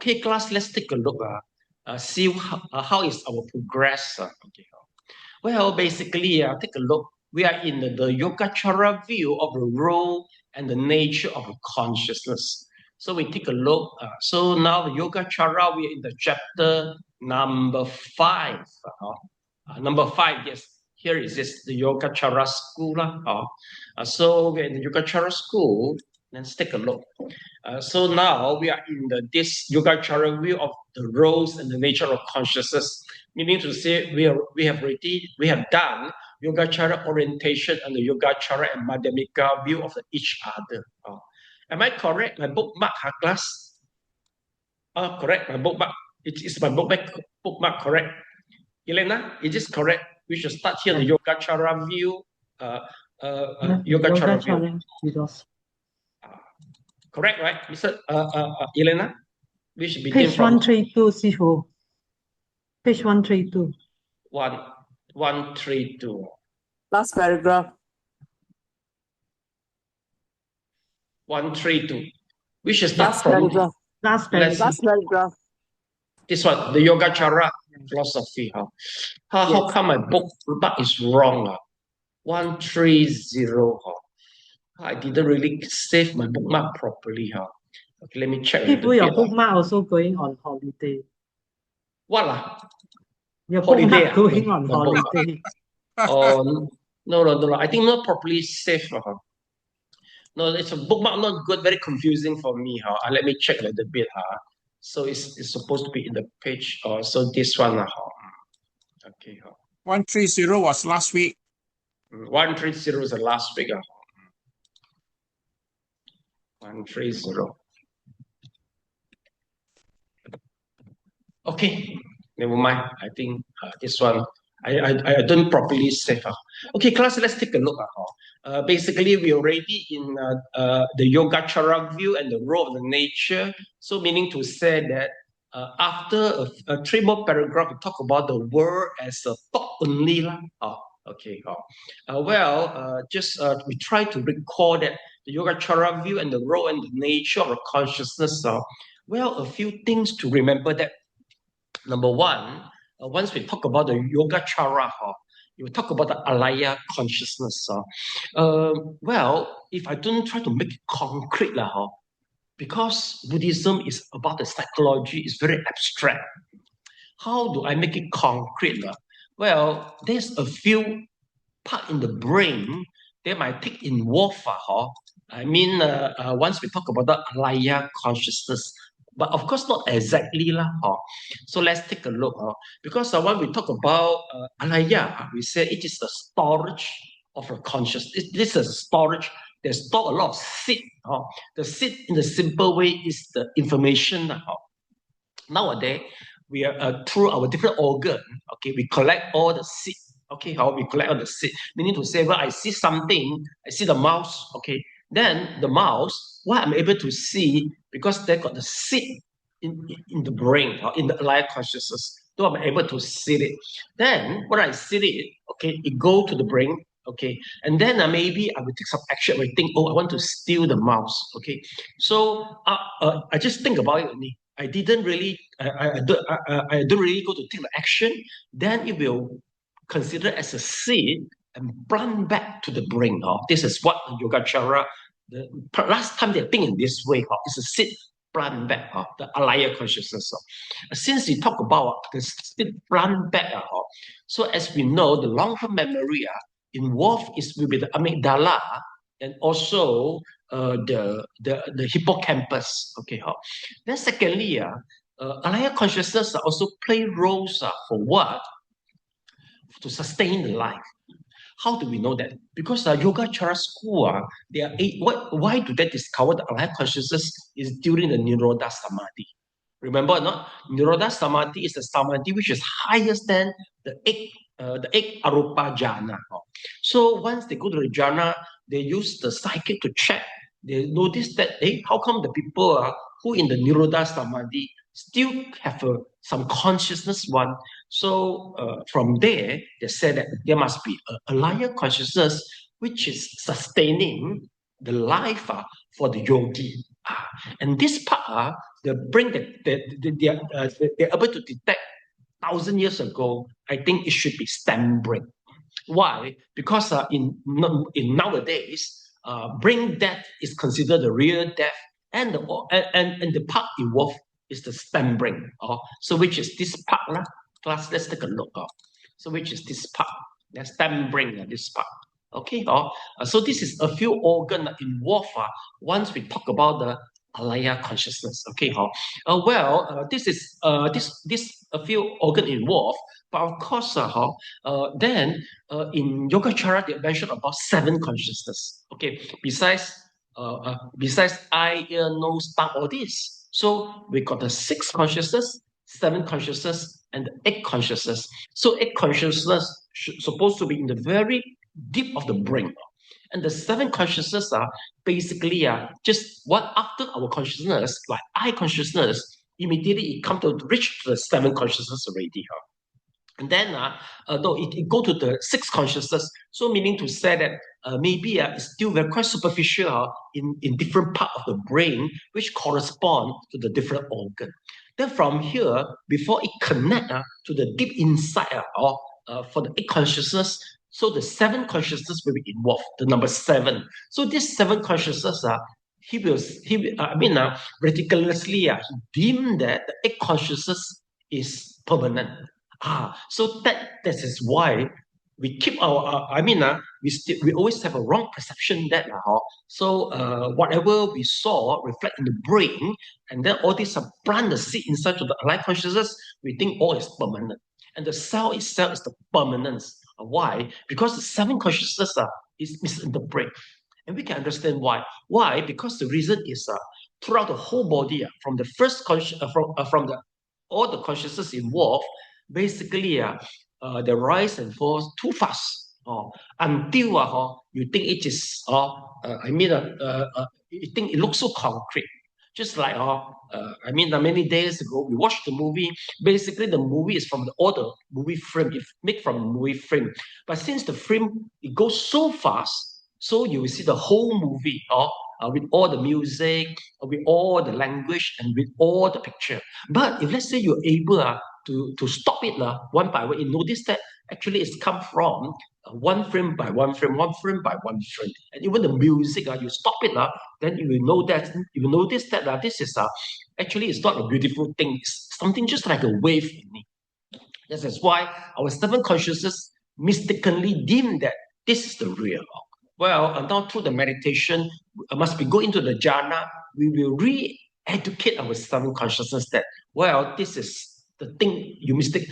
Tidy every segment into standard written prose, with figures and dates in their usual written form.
Okay, class, let's take a look. See how is our progress. Okay. Well, basically, take a look. We are in the Yogacara view of the role and the nature of consciousness. So we take a look. So now the Yogacara, we are in the chapter number 5. Number 5, yes. Here is this, the Yogacara school. So we're in the Yogacara school. Let's take a look. So now we are in this Yogacara view of the roles and the nature of consciousness. Meaning to say, we have done Yogacara orientation and the Yogacara and Madhyamika view of each other. Am I correct? My bookmark, class? Correct. My bookmark. Is my bookmark correct? Elena, is this correct? We should start here the Yogacara view. Yogacara view. Correct, right, Mr. Elena? We should begin page 132, Sifu. Page 132. 132. Last paragraph. 132. We should start from last paragraph. This one, the Yogacara philosophy. How come my bookmark is wrong? 130. I didn't really save my bookmark properly. Okay, let me check. People, your bookmark also going on holiday. What? Your holiday going on holiday. Oh, no. I think not properly saved. No, it's a bookmark not good, very confusing for me. Let me check a little bit. So it's supposed to be in the page. So this one. Okay. 130 was last week. 130 was the last week. 130. Okay, never mind. I think this one I don't properly save. Okay, class, let's take a look. Basically, we're already in the Yogacara view and the role of the nature. So meaning to say that after 3 more paragraphs, we talk about the world as a thought only. Okay. We try to recall that the Yogacara view and the role and the nature of consciousness. A few things to remember that. Number one, once we talk about the Yogacara, you talk about the alaya consciousness. If I don't try to make it concrete, because Buddhism is about the psychology, it's very abstract. How do I make it concrete? Well, there's a few parts in the brain that might take involved. Once we talk about the alaya consciousness, but of course not exactly. So let's take a look. Because when we talk about alaya, we say it is the storage of a consciousness. This is a storage. They store a lot of seed. The seed, in the simple way, is the information. Nowadays, we are through our different organ. Okay, we collect all the seed. Okay, we collect all the seed. Meaning to say, I see something. I see the mouse. Okay, then the mouse, what I'm able to see, because they got the seed in the brain, in the alaya consciousness, so I'm able to see it. Then when I see it, okay, it go to the brain. Okay, and then maybe I will take some action. I will think, I want to steal the mouse. Okay, so I just think about it only. I didn't really, I don't really go to take the action. Then it will consider as a seed and plant back to the brain. This is what the Yogacara, the last time they think in this way. It's a seed plant back, the alaya consciousness. Since we talk about the seed plant back, so as we know, the long-term memory involved will be the amygdala and also the hippocampus. Okay. Then secondly, alaya consciousness also play roles for what? To sustain the life. How do we know that? Because Yogacara school, why do they discover the alaya consciousness is during the Nirodha Samadhi? Remember, not Nirodha Samadhi is the Samadhi which is highest than the eight arupa jhana. So once they go to the jhana, they use the psychic to check. They notice that, how come the people who in the Nirodha Samadhi still have some consciousness one? So from there, they said that there must be a alaya consciousness which is sustaining the life for the yogi. And this part, the brain they're able to detect 1,000 years ago, I think it should be stem brain. Why? Because in nowadays, brain death is considered the real death, and the part involved is the stem brain. So which is this part, class? Let's take a look. So which is this part? The stem brain, this part. Okay. So this is a few organs involved. Once we talk about the alaya consciousness. Okay. This is this a few organ involved, but of course, then in Yogacara they mentioned about 7 consciousness. Okay, besides eye, ear, nose, tongue, all this. So we got the 6 consciousness, 7 consciousness, and 8 consciousness. So 8 consciousness supposed to be in the very deep of the brain. And the 7 consciousness are basically just what after our consciousness, like eye consciousness, immediately it come to reach the 7 consciousness already. And then no, it go to the 6 consciousness. So meaning to say that maybe it's still very quite superficial in different part of the brain, which correspond to the different organ. Then from here, before it connect to the deep inside for the 8 consciousness, so the 7 consciousness will be involved, the number 7. So this 7 consciousness, ridiculously, he deemed that the 8 consciousness is permanent. So that is why we keep our, we always have a wrong perception that, whatever we saw reflect in the brain, and then all these plant the seed inside of the alive consciousness, we think all is permanent. And the cell itself is the permanence. Why? Because the 7 consciousness is in the brain. And we can understand why. Why? Because the reason is throughout the whole body, from the first from the all the consciousness involved, basically they rise and fall too fast until you think it is you think it looks so concrete. Just like many days ago we watched the movie. Basically the movie is from all the movie frame, it's made from movie frame, but since the frame it goes so fast, so you will see the whole movie with all the music, with all the language, and with all the picture. But if let's say you're able to stop it one by one, you notice that actually it's come from one frame by one frame, one frame by one frame. And even the music, you stop it, then you will know that you will notice that this is actually it's not a beautiful thing. It's something just like a wave in it. This is why our 7 consciousness mistakenly deem that this is the real. Well, now through the meditation, must we go into the jhana, we will re-educate our 7 consciousness that, well, this is the thing you mistake.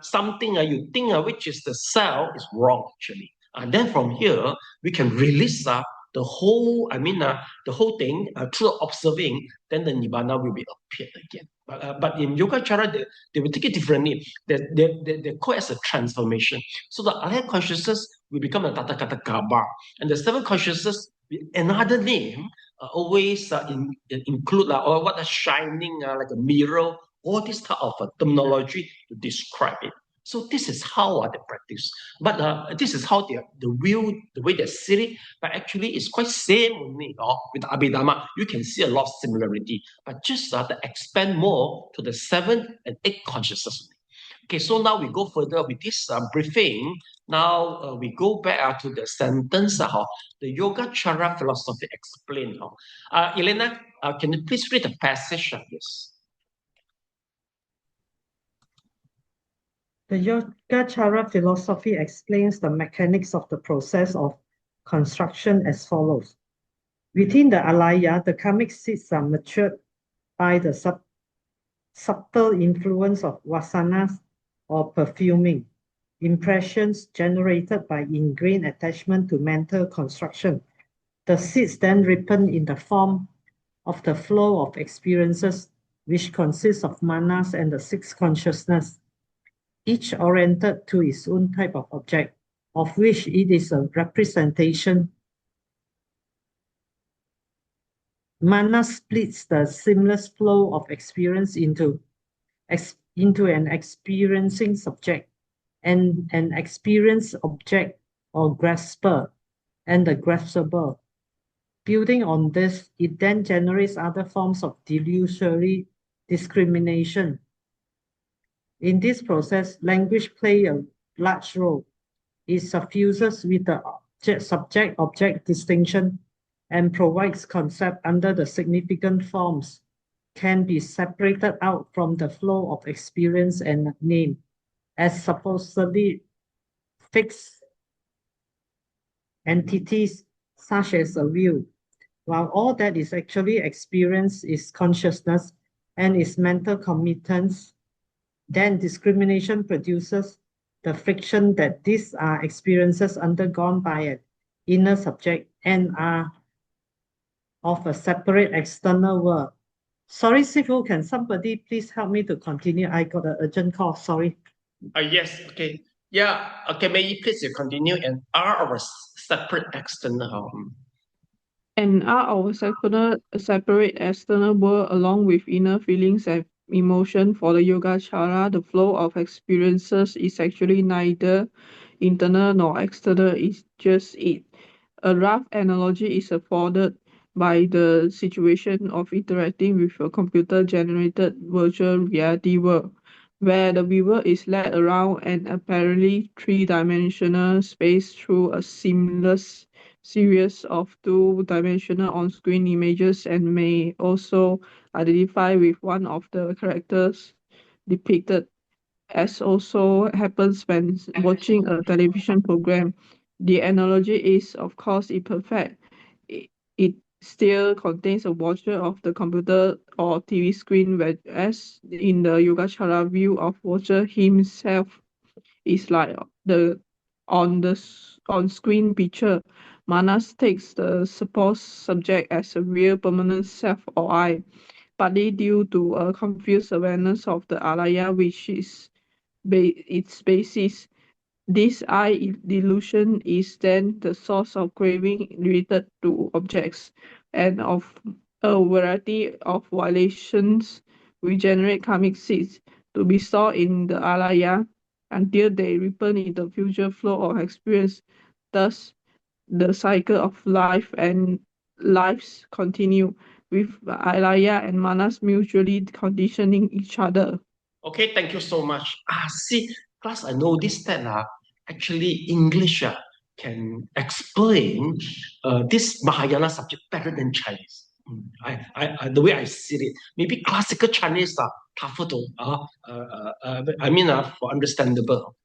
Something you think which is the cell is wrong actually. And then from here, we can release the whole, the whole thing through observing, then the nibbana will be appeared again. But in Yogacara, they will take it differently. They call it as a transformation. So the alaya consciousness will become a tathagata gaba. And the 7 consciousness, another name, always include or what a shining like a mirror, all this type of terminology to describe it. So this is how they practice. But this is how the way they see it, but actually it's quite same only with Abhidhamma. You can see a lot of similarity, but just to expand more to the 7 and 8 consciousness. Okay, so now we go further with this briefing. Now we go back to the sentence, the Yogacara philosophy explained. Elena, can you please read the passage? Yes. The Yogacara philosophy explains the mechanics of the process of construction as follows. Within the alaya, the karmic seeds are matured by the subtle influence of vasanas or perfuming, impressions generated by ingrained attachment to mental construction. The seeds then ripen in the form of the flow of experiences, which consists of manas and the 6 consciousness, each oriented to its own type of object, of which it is a representation. Mana splits the seamless flow of experience into an experiencing subject and an experience object or grasper and the graspable. Building on this, it then generates other forms of delusory discrimination. In this process, language plays a large role. It suffuses with the subject-object distinction and provides concept under the significant forms can be separated out from the flow of experience and name as supposedly fixed entities such as a will, while all that is actually experienced is consciousness and is mental committance. Then discrimination produces the friction that these are experiences undergone by an inner subject and are of a separate external world. Sorry, Sifu, can somebody please help me to continue? I got an urgent call, sorry. Yes, okay. Yeah, okay, may you please continue and are our separate external. And are our separate external world along with inner feelings and emotion for the Yogacara, the flow of experiences is actually neither internal nor external, it's just it. A rough analogy is afforded by the situation of interacting with a computer-generated virtual reality world, where the viewer is led around an apparently three-dimensional space through a seamless series of two-dimensional on-screen images and may also identify with one of the characters depicted, as also happens when watching a television program. The analogy is, of course, imperfect. It still contains a watcher of the computer or TV screen, whereas in the Yogacara view of watcher himself is like the on-screen picture. Manas takes the supposed subject as a real permanent self or I, partly due to a confused awareness of the alaya, which is its basis. This I delusion is then the source of craving related to objects, and of a variety of violations which generate karmic seeds to be stored in the alaya until they ripen in the future flow of experience. Thus, the cycle of life and lives continue, with alaya and manas mutually conditioning each other. Okay, thank you so much. See, class, I noticed that actually English can explain this Mahayana subject better than Chinese. The way I see it, maybe classical Chinese are tougher to, for understandable.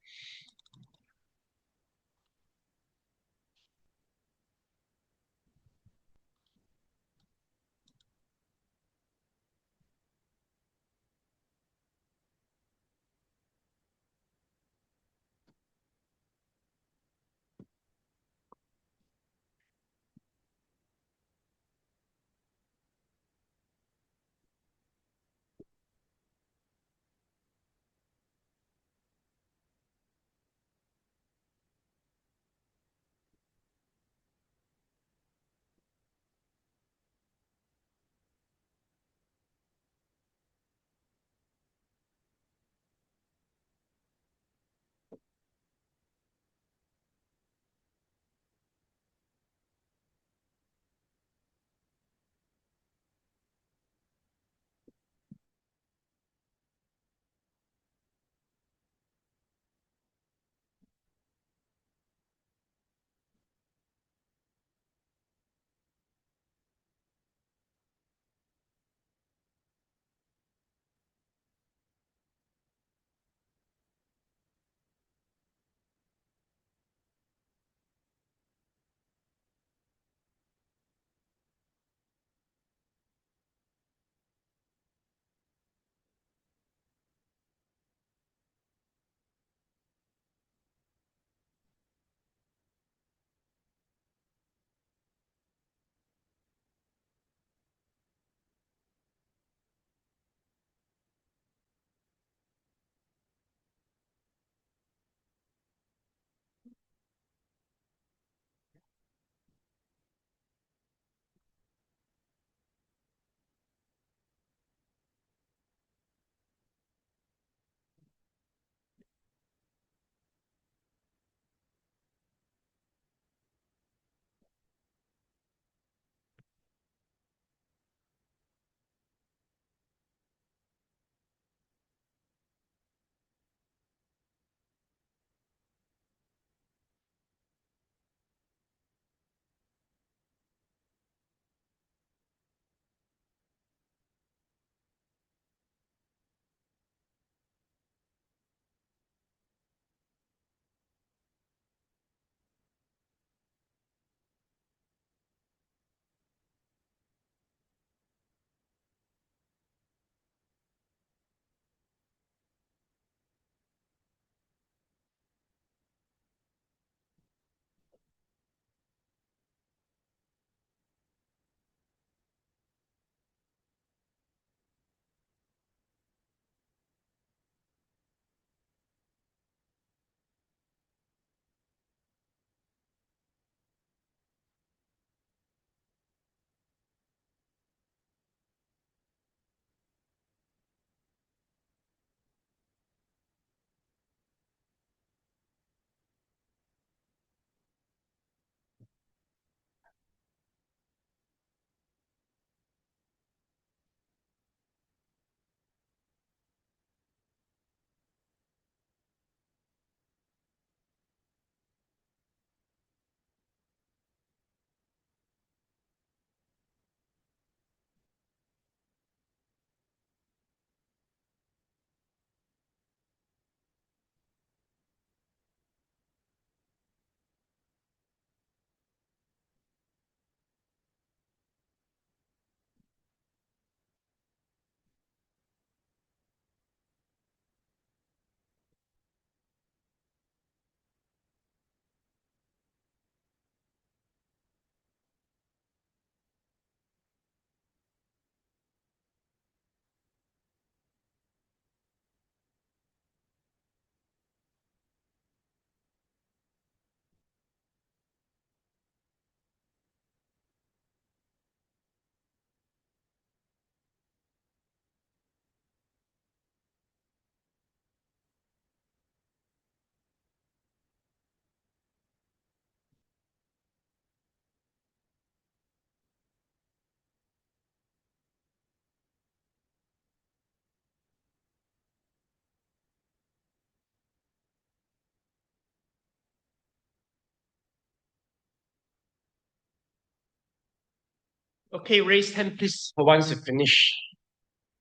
Okay, raise hand please once you finish.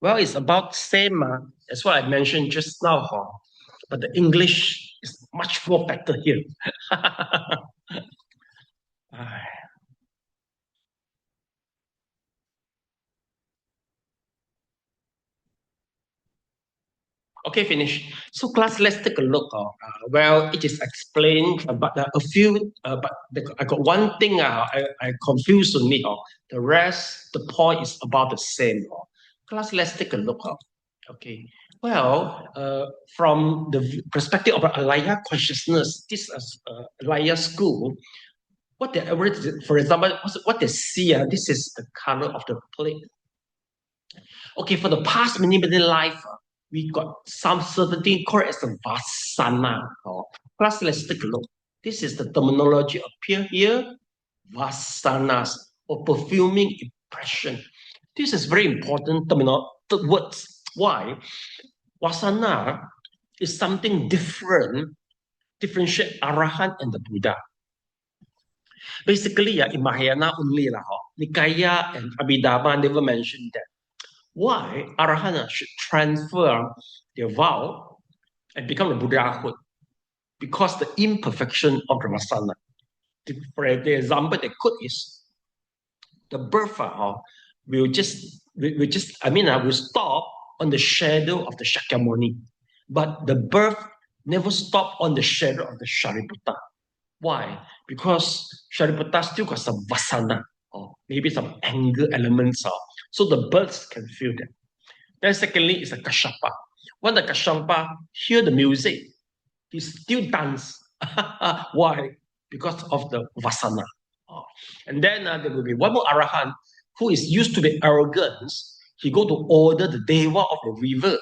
Well, it's about same as what I mentioned just now, huh? But the English is much more better here. Okay, finish. So class, let's take a look. Well, it is explained, but a few, I got one thing I confused on me. The rest, the point is about the same. Class, let's take a look. Okay. Well, from the perspective of Alaya consciousness, this is Alaya school. What they, for example, what they see, this is the color of the plate. Okay, for the past many life, we got some certain thing called as a vasana. Plus, let's take a look. This is the terminology appear here. Vasanas or perfuming impression. This is very important words. Why? Vasana is something different, differentiate Arahant and the Buddha. Basically, in Mahayana only, Nikaya and Abhidhamma never mentioned that. Why Arahana should transfer their vow and become the Buddhahood? Because the imperfection of the Vasana. For the example they quote is the birth will stop on the shadow of the Shakyamuni, but the birth never stop on the shadow of the Sariputta. Why? Because Sariputta still got some Vasana or maybe some anger elements. So the birds can feel them. Then secondly is a Kashyapa. When the Kashyapa hear the music, he still dance. Why? Because of the Vasana. And then there will be one more Arahant who is used to the arrogance. He go to order the Deva of the river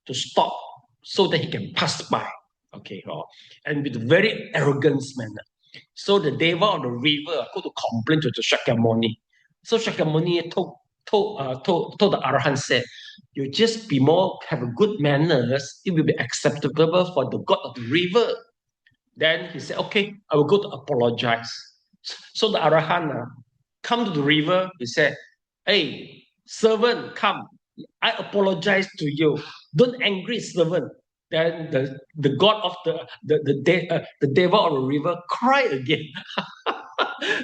to stop so that he can pass by. Okay, and with a very arrogant manner. So the Deva of the river go to complain to the Shakyamuni. So Shakyamuni told the Arahant said, you just be more, have a good manners, it will be acceptable for the god of the river. Then he said, okay, I will go to apologize. So the Arahant come to the river, he said, hey, servant, come, I apologize to you. Don't angry servant. Then the god of the Deva of the river cry again.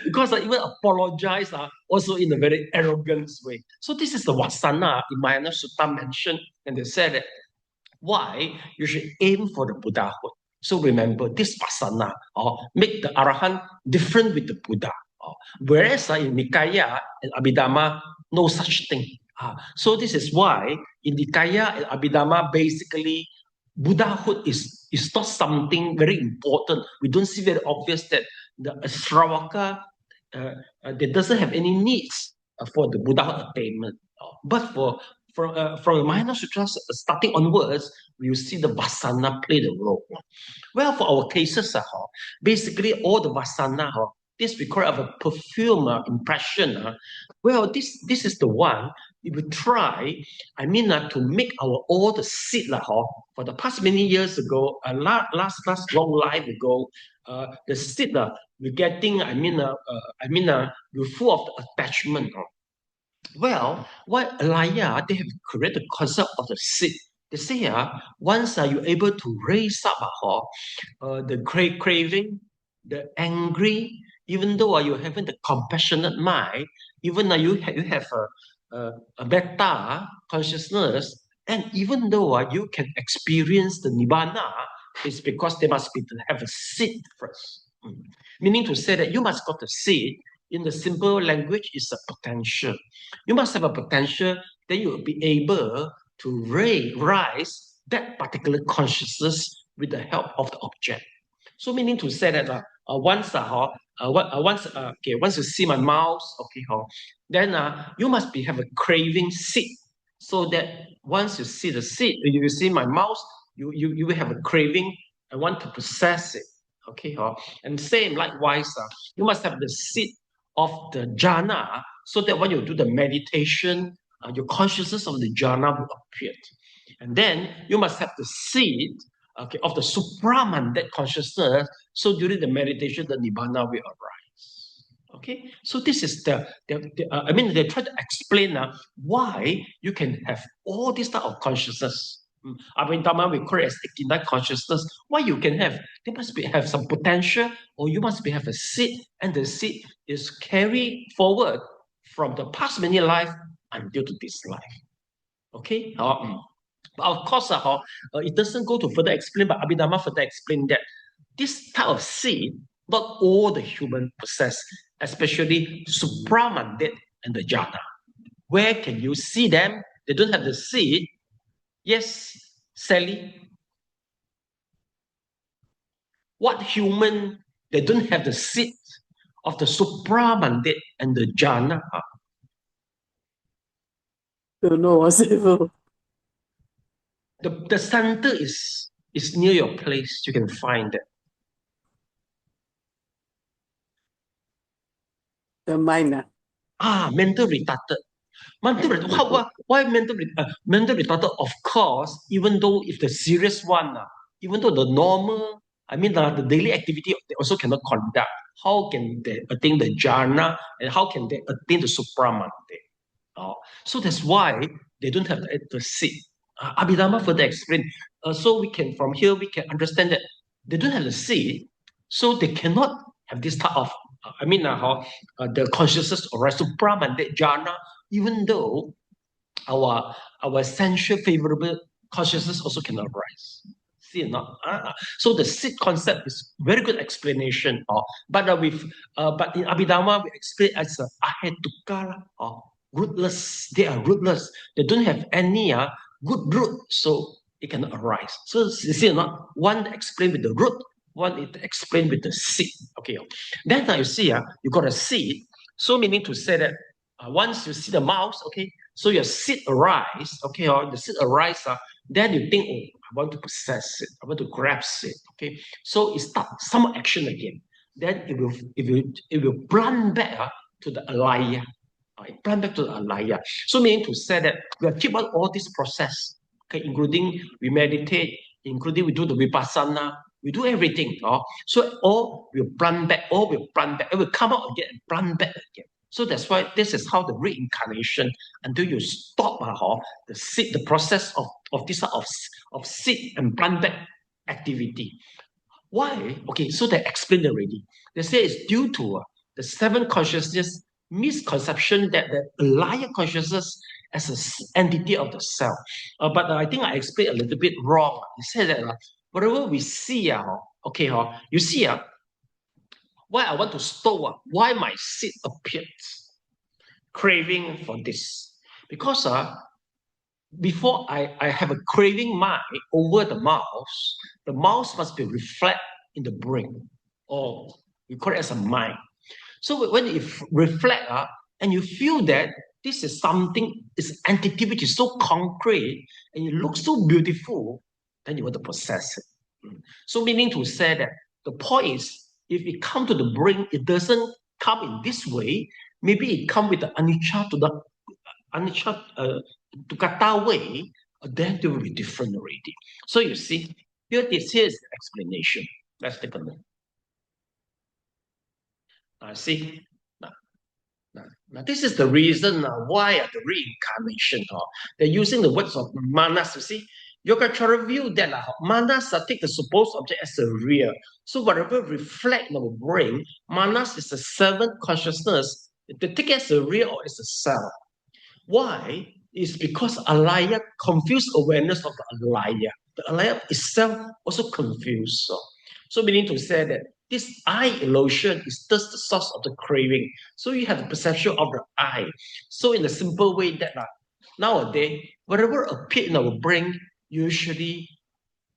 Because I even apologize also in a very arrogant way. So this is the Vasana in Mahayana Sutta mentioned, and they said that why you should aim for the Buddhahood. So remember, this Vasana make the Arahant different with the Buddha. Whereas in Nikaya and Abhidhamma, no such thing. So this is why in Nikaya and Abhidhamma, basically, Buddhahood is not something very important. We don't see very obvious that the Sravaka that doesn't have any needs for the Buddhahood attainment. But from the Mahayana Sutras starting onwards, we will see the Vasana play the role. Well, for our cases, basically all the Vasana, this require of a perfume impression. Well, this is the one we will try, to make our all the seed for the past many years ago, last long life ago, the seed we're getting, we're full of the attachment. Well, what Alaya, they have created the concept of the seed. They say, once you're able to raise up the craving, the angry, even though you're having the compassionate mind, even though you have a beta consciousness, and even though you can experience the Nibbana, it's because they must be to have a seed first. Meaning to say that you must got the seed. In the simple language, is a potential. You must have a potential, then you will be able to rise that consciousness with the help of the object. So meaning to say that once you see my mouse, then you must have a craving seed. So that once you see the seed, you see my mouse, you will have a craving and want to possess it. And same likewise, you must have the seed of the jhana, so that when you do the meditation, your consciousness of the jhana will appear. And then you must have the seed of the supraman, that consciousness, so during the meditation, the nibbana will arise. Okay, so this is I mean, they try to explain why you can have all this type of consciousness. I mean, we call it as 89 consciousness. Why you can have? There must have some potential, or you must have a seed, and the seed is carried forward from the past many life until to this life. Okay, but of course, it doesn't go to further explain, but Abhidhamma further explain that this type of seed, not all the human possess, especially supramandate and the jhana. Where can you see them? They don't have the seed. Yes, Sally. What human, they don't have the seed of the supramandate and the jhana? Don't know what's it. The center is near your place. You can find it. The mind. Mental retarded. Why mental retarded? Of course, even though if the serious one, even though the normal, I mean the daily activity, they also cannot conduct. How can they attain the jhana, and how can they attain the supramante? So that's why they don't have the seed. Abhidhamma further explained. So we can, from here, we can understand that they don't have the seed, so they cannot have this type of, the consciousness arise, supramandate jhana, even though our essential favorable consciousness also cannot arise. See or not? So the seed concept is very good explanation. But in Abhidhamma we explain as ahetuka, rootless. They are rootless. They don't have any good root, so it cannot arise. So you see or not? One explained with the root, one is explained with the seed. Okay. Then you see, you got a seed. So meaning to say that once you see the mouse, okay, so your seed arise, okay, or the seed arise, then you think, oh, I want to possess it, I want to grasp it, okay. So it starts some action again. Then it will plant back to the alaya. It plant back to the alaya. So meaning to say that we keep on all this process, okay, including we meditate, including we do the vipassana, we do everything. So all will plant back, it will come out again and plant back again. So that's why this is how the reincarnation, until you stop the process of this of seed and plant back activity. Why? Okay, so they explained already. They say it's due to the seven consciousness misconception that the alaya consciousness as an entity of the self. But I think I explained a little bit wrong. It said that whatever we see, you see, why I want to store, why my seed appeared, craving for this. Because before I have a craving mind over the mouse must be reflect in the brain, or we call it as a mind. So when it reflect, and you feel that this is something, this entity which is so concrete, and it looks so beautiful, then you want to possess it. So meaning to say that the point is, if it come to the brain, it doesn't come in this way. Maybe it come with the anicca to the anicca to kata way, then it will be different already. So you see, here is the explanation. Let's take a look. See, now this is the reason why the reincarnation. They're using the words of manas. You see, Yogacara view that manas take the supposed object as a real. So whatever reflect in our brain, manas is the seventh consciousness. They take it as a real or as a self. Why? It's because alaya confused awareness of the alaya. The alaya itself also confused. So meaning to say that this I illusion is just the source of the craving. So you have the perception of the I. So in a simple way that nowadays, whatever appears in our brain, usually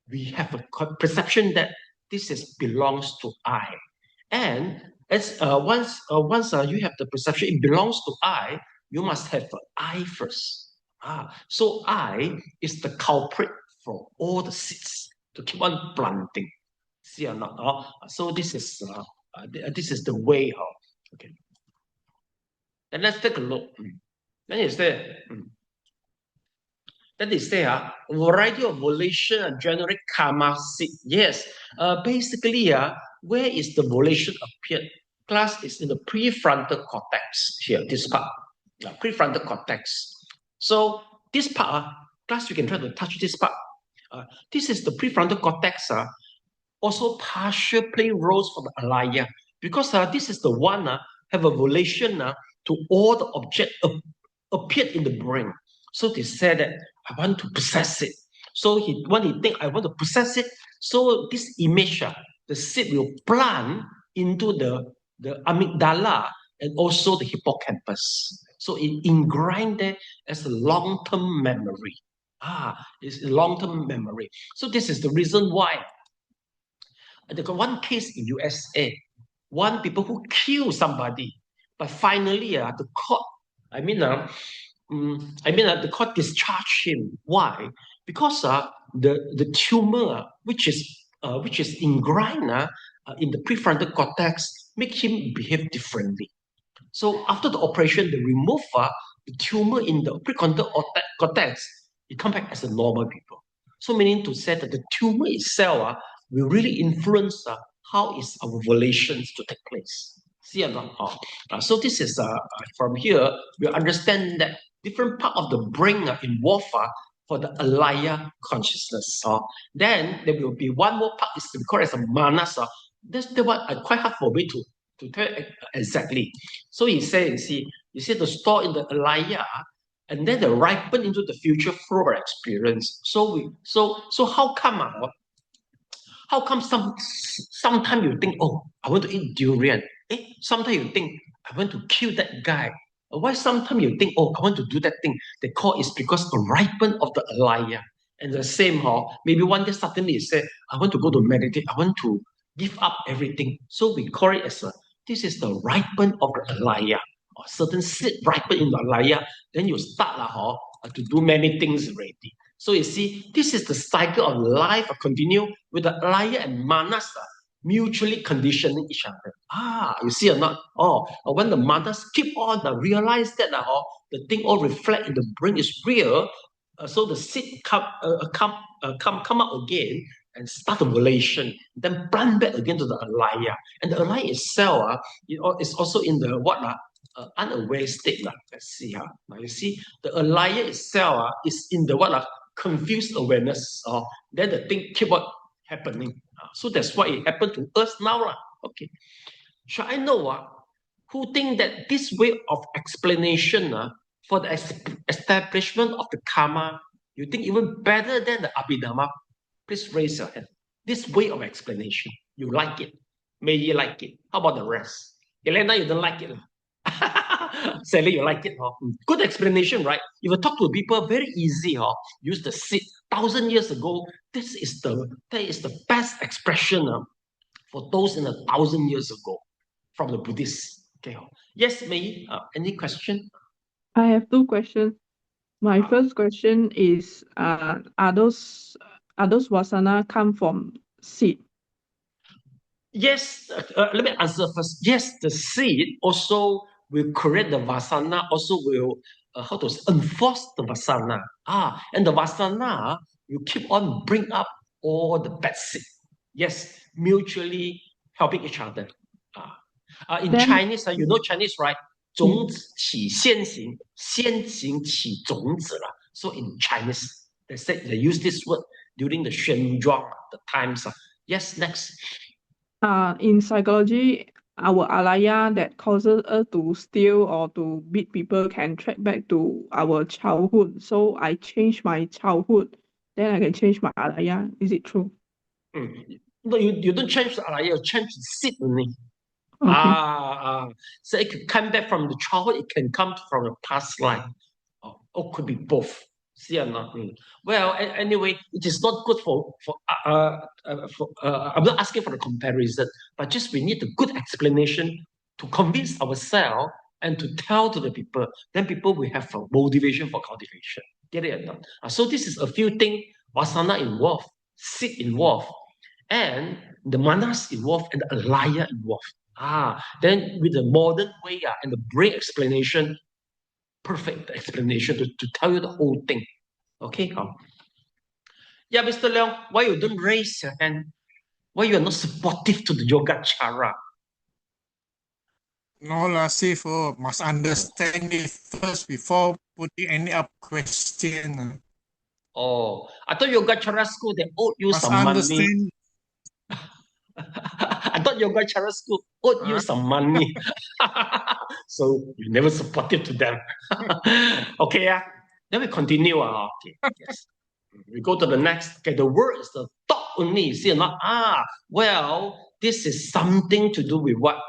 we have a perception that this belongs to I. And as once you have the perception it belongs to I, you must have an I first. So I is the culprit for all the seeds to keep on planting. See or not? So this is the way. Okay. And let's take a look. Then you say, a variety of volition generate karma seed. Yes. Basically, where is the volition appeared? class is in the prefrontal cortex here, this part, prefrontal cortex. So this part, class, you can try to touch this part. This is the prefrontal cortex, also partial play roles for the alaya, because this is the one have a relation to all the object appeared in the brain. So they said that I want to possess it. So when he think I want to possess it, so this image, the seed will plant into the amygdala and also the hippocampus. So it ingrained there as a long-term memory. It's a long-term memory. So this is the reason why there got one case in USA, one people who killed somebody, but finally the court, the court discharged him. Why? Because the tumor, which is ingrained in the prefrontal cortex, make him behave differently. So after the operation, they remove the tumor in the prefrontal cortex. It come back as a normal people. So meaning to say that the tumor itself will really influence how is our relations to take place. See or not? So this is from here we understand that different part of the brain involved for the alaya consciousness. Then there will be one more part is called as a manas. That's the one quite hard for me to tell exactly. So he said, you see the store in the alaya, and then they ripen into the future flow experience. So how come sometimes you think, oh, I want to eat durian. Sometimes you think, I want to kill that guy. Why sometimes you think, oh, I want to do that thing? They call it's because the ripen of the alaya. And the same, maybe one day suddenly you say, I want to go to meditate. I want to give up everything. So we call it as this is the ripen of the alaya. Or certain seed ripen in the alaya. Then you start to do many things already. So you see, this is the cycle of life continue with the alaya and manas mutually conditioning each other. You see or not? When the manas keep on realize that the thing all reflect in the brain is real, so the seed come out again and start a relation, then plant back again to the alaya. And the alaya itself is also in the unaware state. Let's see. Now you see, the alaya itself is in the confused awareness. Then the thing keep on happening. So that's why it happened to us now. Okay. Shall I know who think that this way of explanation for the establishment of the karma, you think even better than the Abhidhamma? Please raise your hand. This way of explanation, you like it. May you like it. How about the rest? Elena, you don't like it. Sally, you like it. Good explanation, right? If you talk to people, very easy. Use the seed. 1,000 years ago, that is the best expression for those in 1,000 years ago from the Buddhists. Okay. Yes, May. Any question? I have two questions. My first question is, are those vasana come from seed? Yes, let me answer first. Yes, the seed also will create the vasana, also will enforce the vasana. And the vasana will keep on bring up all the bad seed. Yes, mutually helping each other. In Then- Chinese, you know Chinese, right? 种子起先行，先行起种子了。So in Chinese, they use this word during the Xuanzhuang, the times. Yes, next. In psychology, our alaya that causes us to steal or to beat people can track back to our childhood. So I change my childhood, then I can change my alaya. Is it true? No, you don't change the alaya, you change the seed only. Okay. So it could come back from the childhood, it can come from the past life. Or could be both. See or not? Well, anyway, it is not good for I'm not asking for a comparison, but just we need a good explanation to convince ourselves and to tell to the people. Then people will have a motivation for cultivation. Get it or not? So this is a few things vasana involved, seed involved, and the manas involved, and the alaya involved. Then with the modern way and the brain explanation, perfect explanation to tell you the whole thing. Okay, yeah, Mr. Leong, why you don't raise your hand? Why you are not supportive to the yogacara? No, Sifu, must understand it first before putting any up question. Oh, I thought Yogacara school, they owed you Must some money. understand. I thought Yogacara school owed you some money. So you never supported to them. Okay, yeah. Then we continue. Okay, yes. We go to the next. Okay, the word is the thought only. You see or not? Well, this is something to do with what?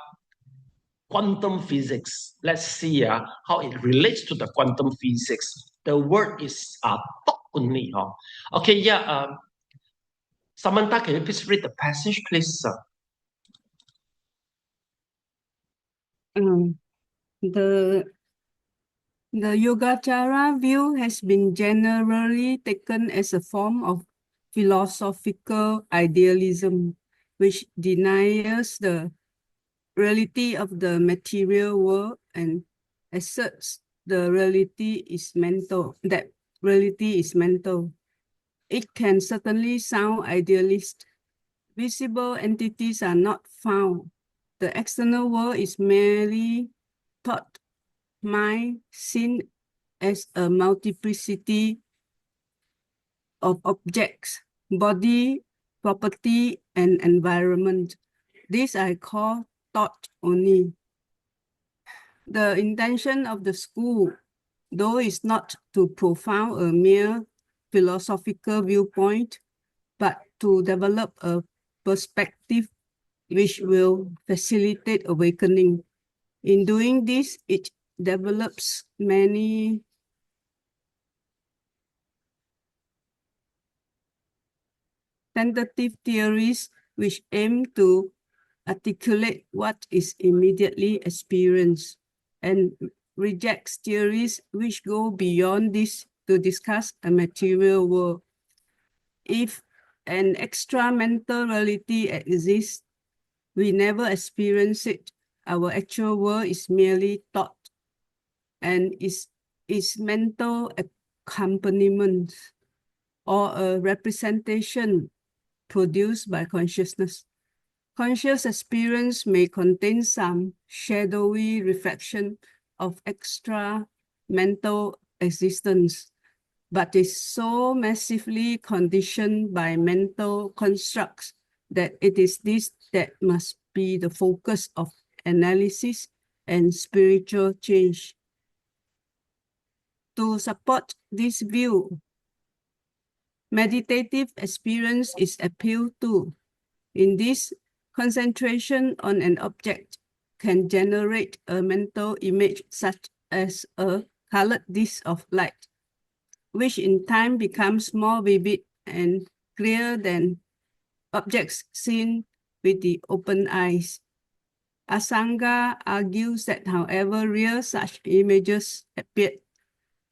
Quantum physics. Let's see how it relates to the quantum physics. The word is thought only. Okay, yeah. Samantha, can you please read the passage, please? The Yogacara view has been generally taken as a form of philosophical idealism, which denies the reality of the material world and asserts that reality is mental. It can certainly sound idealist. Visible entities are not found. The external world is merely thought, mind, seen as a multiplicity of objects, body, property, and environment. This I call thought only. The intention of the school, though, is not to propound a mere philosophical viewpoint, but to develop a perspective which will facilitate awakening. In doing this, it develops many tentative theories which aim to articulate what is immediately experienced and rejects theories which go beyond this to discuss a material world. If an extra mental reality exists, we never experience it. Our actual world is merely thought and is mental accompaniment or a representation produced by consciousness. Conscious experience may contain some shadowy reflection of extra mental existence, but is so massively conditioned by mental constructs that it is this that must be the focus of analysis and spiritual change. To support this view, meditative experience is appealed to. In this, concentration on an object can generate a mental image such as a colored disk of light, which in time becomes more vivid and clear than objects seen with the open eyes. Asanga argues that however real such images appear,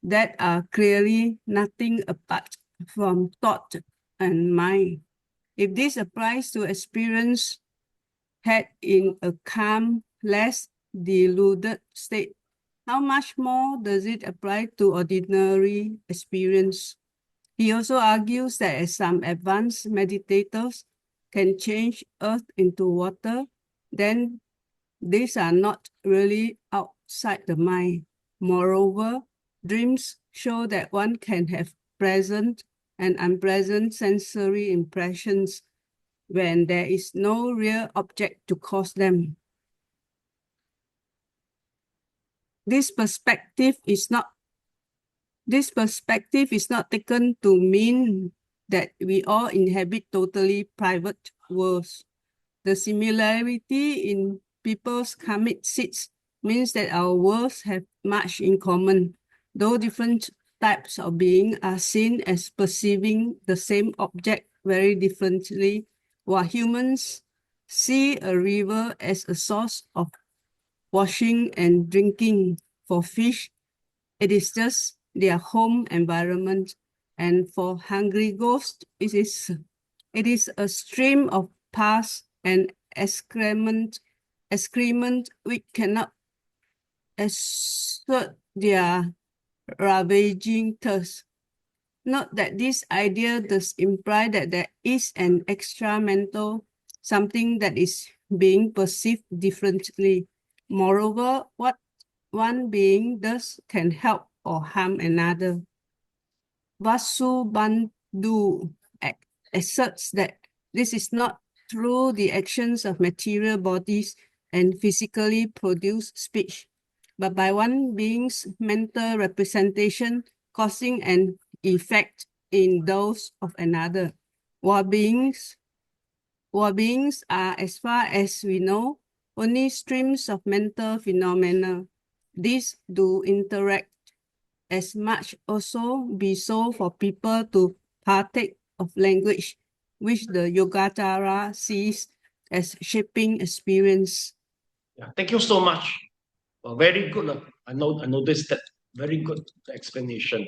that are clearly nothing apart from thought and mind. If this applies to experience had in a calm, less deluded state, how much more does it apply to ordinary experience? He also argues that as some advanced meditators can change earth into water, then these are not really outside the mind. Moreover, dreams show that one can have pleasant and unpleasant sensory impressions when there is no real object to cause them. This perspective is not taken to mean that we all inhabit totally private worlds. The similarity in people's karmic seeds means that our worlds have much in common, though different types of beings are seen as perceiving the same object very differently. While humans see a river as a source of washing and drinking, for fish, it is just their home environment, and for hungry ghosts, it is a stream of pus and excrement which cannot assert their ravaging thirst. Note that this idea does imply that there is an extra mental, something that is being perceived differently. Moreover, what one being does can help or harm another. Vasubandhu asserts that this is not through the actions of material bodies and physically produced speech, but by one being's mental representation causing an effect in those of another. While beings are, as far as we know, only streams of mental phenomena, these do interact as much also be so for people to partake of language, which the Yogacara sees as shaping experience. Yeah, thank you so much. Very good. I noticed that. Very good explanation.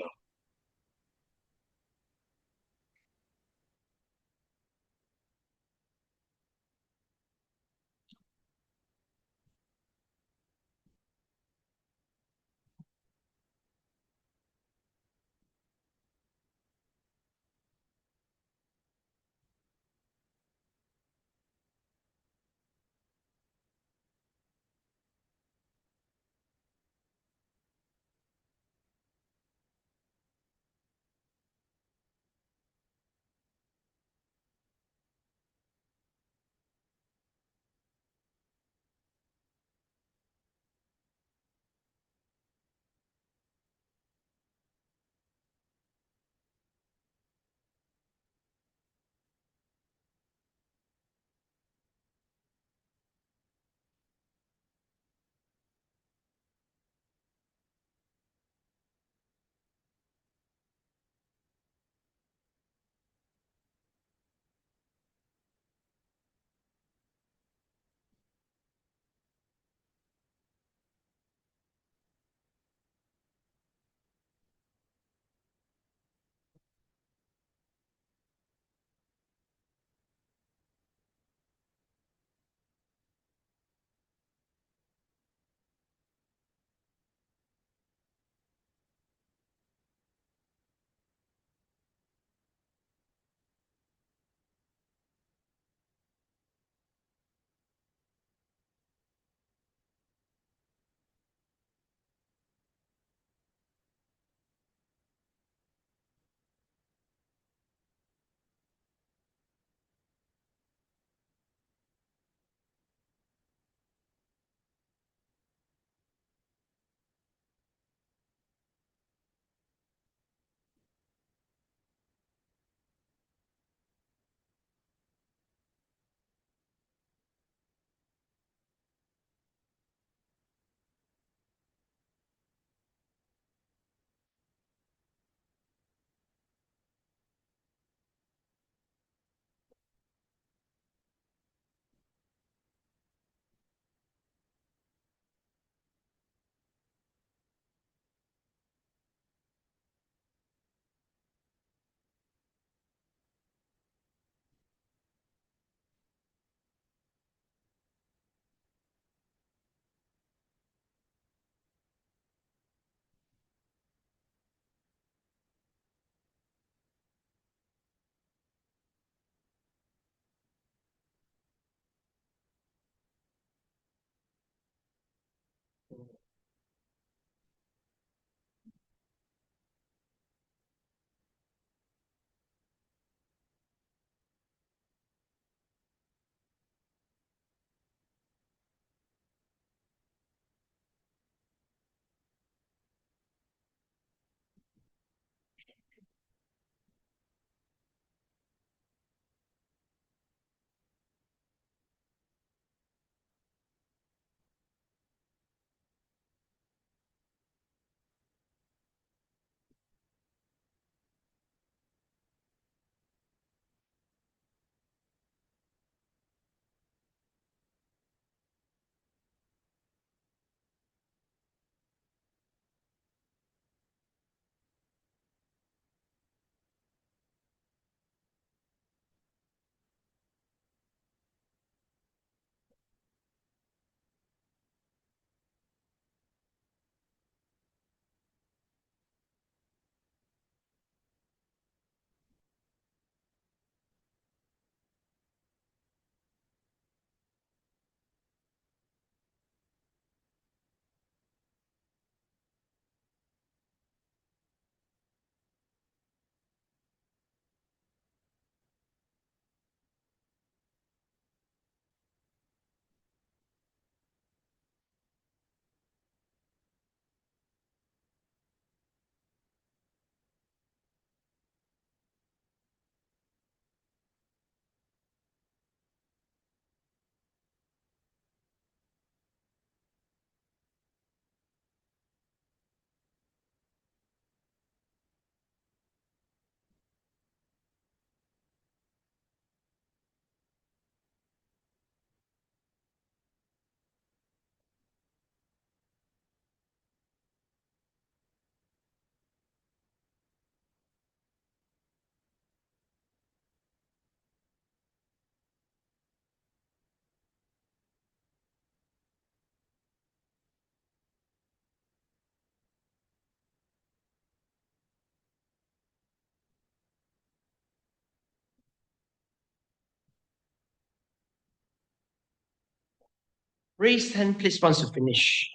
Raise hand, please, once you finish.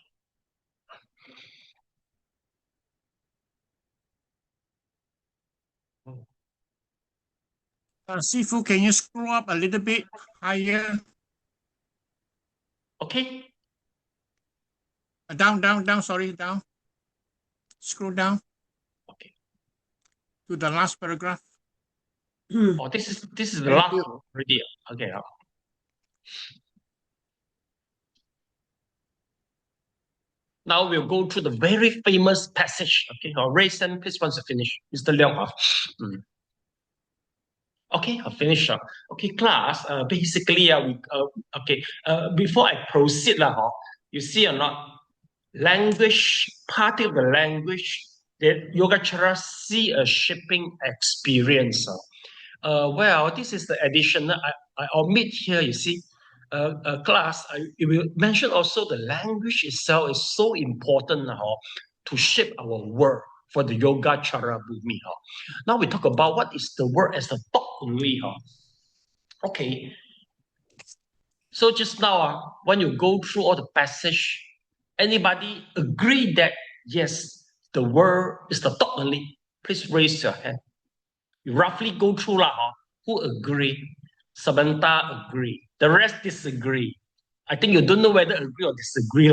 Sifu, can you scroll up a little bit higher? Okay. Down, sorry, down. Scroll down. Okay. To the last paragraph. Oh, this is the last one already. Okay. Now we'll go through the very famous passage. Okay, raise hand, please, once you finish. Mr. Leong. Okay, I'll finish. Okay, class. Basically, before I proceed, you see or not, language, part of the language that Yogacara see a shipping experience. Well, this is the addition I omit here, you see. Class, you will mention also the language itself is so important to shape our work for the Yogacara Bhumi. Now we talk about what is the word as the thought only. Okay. So just now, when you go through all the passage, anybody agree that yes, the word is the thought only? Please raise your hand. You roughly go through who agree? Samantha agree. The rest disagree. I think you don't know whether agree or disagree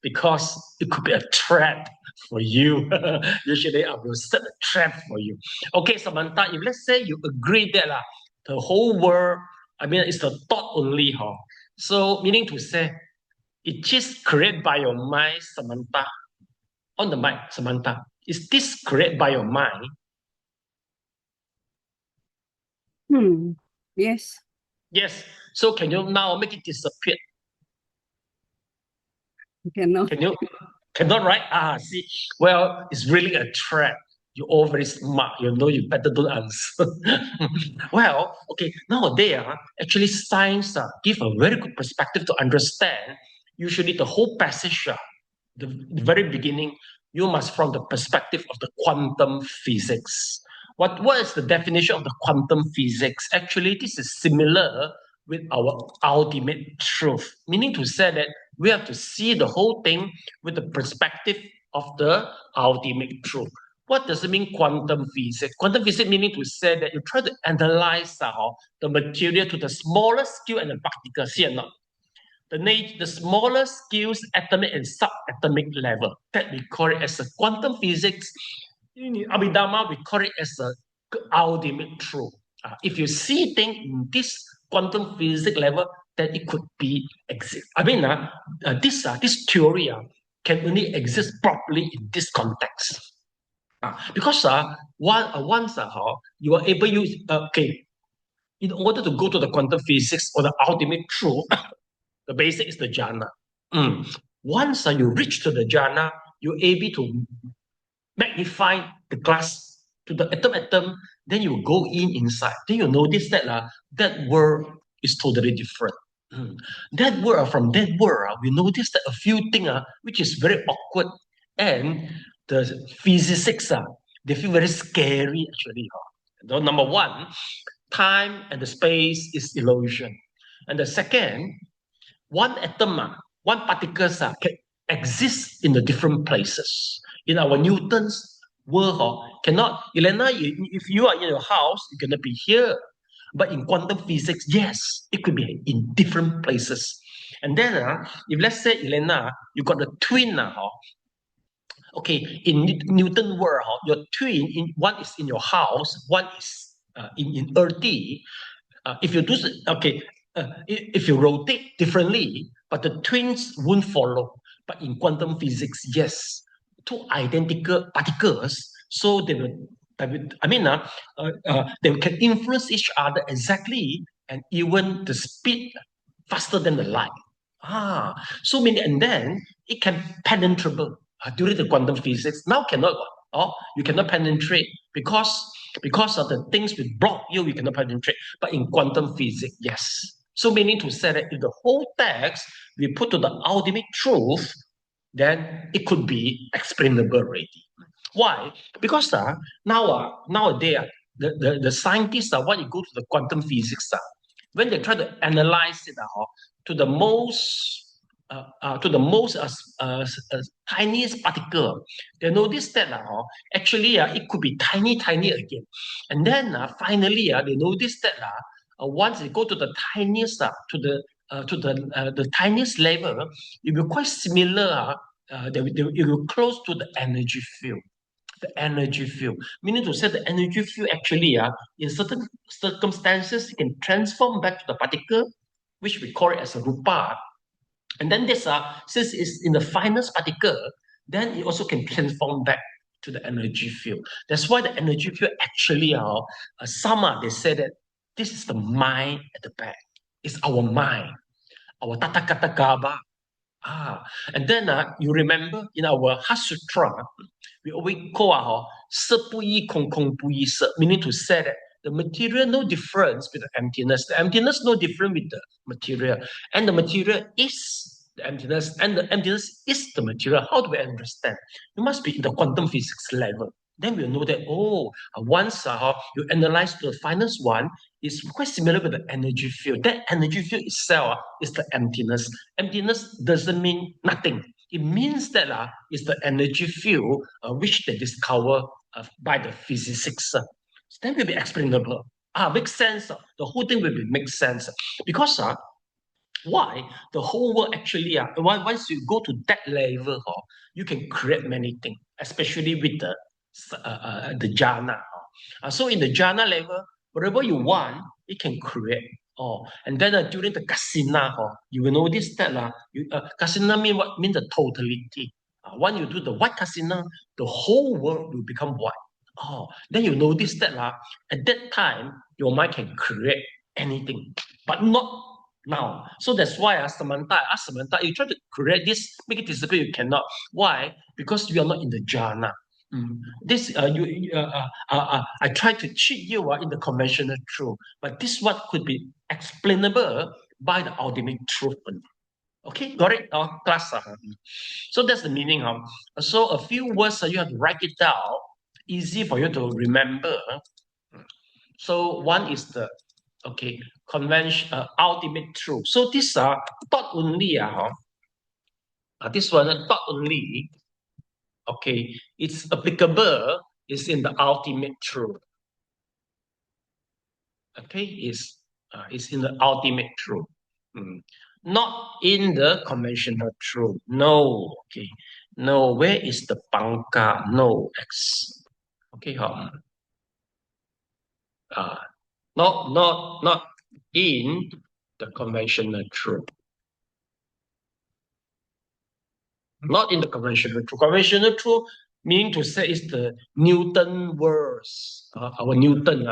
because it could be a trap for you. Usually I will set a trap for you. Okay, Samantha, if let's say you agree that the whole world, it's the thought only. So meaning to say, it is created by your mind, Samantha. On the mic, Samantha. Is this created by your mind? Yes. Yes. So can you now make it disappear? Cannot. Cannot, right? See, well, it's really a trap. You're all very smart. You know you better don't answer. Well, okay, nowadays, actually science give a very good perspective to understand. Usually the whole passage, the very beginning, you must from the perspective of the quantum physics. What is the definition of the quantum physics? Actually, this is similar with our ultimate truth, meaning to say that we have to see the whole thing with the perspective of the ultimate truth. What does it mean, quantum physics? Quantum physics meaning to say that you try to analyze the material to the smallest scale and the particle. See or not? The smaller scales, atomic and subatomic level, that we call it as a quantum physics. In Abhidharma, we call it as a ultimate truth. If you see things in this quantum physics level, then it could be exist. This theory can only exist properly in this context. Because once you are able to use, in order to go to the quantum physics or the ultimate truth, the basic is the jhana. Once you reach to the jhana, you're able to magnify the glass to the atom, then you go inside. Then you notice that that world is totally different. That world, from that world, we notice that a few things which is very awkward, and the physicists they feel very scary actually. So number one, time and the space is illusion. And the second, one atom, one particles can exist in the different places. In our Newton's world, cannot, Elena, if you are in your house, you're going to be here. But in quantum physics, yes, it could be in different places. And then, if let's say, Elena, you got a twin, okay, in Newton world, your twin, one is in your house, one is in Earthy. If you do, if you rotate differently, but the twins won't follow. But in quantum physics, yes, two identical particles, so they will. They can influence each other exactly, and even the speed faster than the light. So meaning, and then it can penetrable during the quantum physics. Now cannot, you cannot penetrate because of the things which block you, you cannot penetrate. But in quantum physics, yes. So meaning to say that if the whole text we put to the ultimate truth, then it could be explainable already. Why? Because nowadays, the scientists when you go to the quantum physics, when they try to analyze it, to the most tiniest particle. They notice that actually it could be tiny again. And then finally they notice that once they go to the tiniest the tiniest level, it will be quite similar. It will close to the energy field. The energy field, meaning to say the energy field actually in certain circumstances it can transform back to the particle, which we call it as a rupa. And then this since it's in the finest particle, then it also can transform back to the energy field. That's why the energy field actually some they say that this is the mind at the back. It's our mind, our tathagata gaba. And then you remember in our Heart Sutra, we always call sepuyi kong kong puyi se, meaning to say that the material no difference with the emptiness. The emptiness no different with the material. And the material is the emptiness. And the emptiness is the material. How do we understand? You must be in the quantum physics level. Then we'll know that, once you analyze the finest one, it's quite similar with the energy field. That energy field itself is the emptiness. Emptiness doesn't mean nothing. It means that it's the energy field which they discover by the physicists. So then will be explainable. Makes sense. The whole thing will make sense. Because why? The whole world actually, once you go to that level, you can create many things, especially with the jhana. So in the jhana level, whatever you want, it can create. And then during the kasina, you will notice that kasina mean what? Mean the totality. When you do the white kasina, the whole world will become white. Then you notice that at that time, your mind can create anything, but not now. So that's why Samantha, I asked Samantha, you try to create this, make it disappear, you cannot. Why? Because you are not in the jhana. I try to cheat you in the conventional truth, but this what could be explainable by the ultimate truth. Okay, got it? Class. So that's the meaning. So a few words you have to write it down, easy for you to remember. So one is the convention, ultimate truth. So these are thought only. This one thought only. Okay, it's applicable, is in the ultimate truth. Okay, it's in the ultimate truth. Not in the conventional truth. No, okay. No, where is the pangka? No, X. Okay, not in the conventional truth. Not in the conventional truth. Conventional truth meaning to say is the Newton words. Our Newton,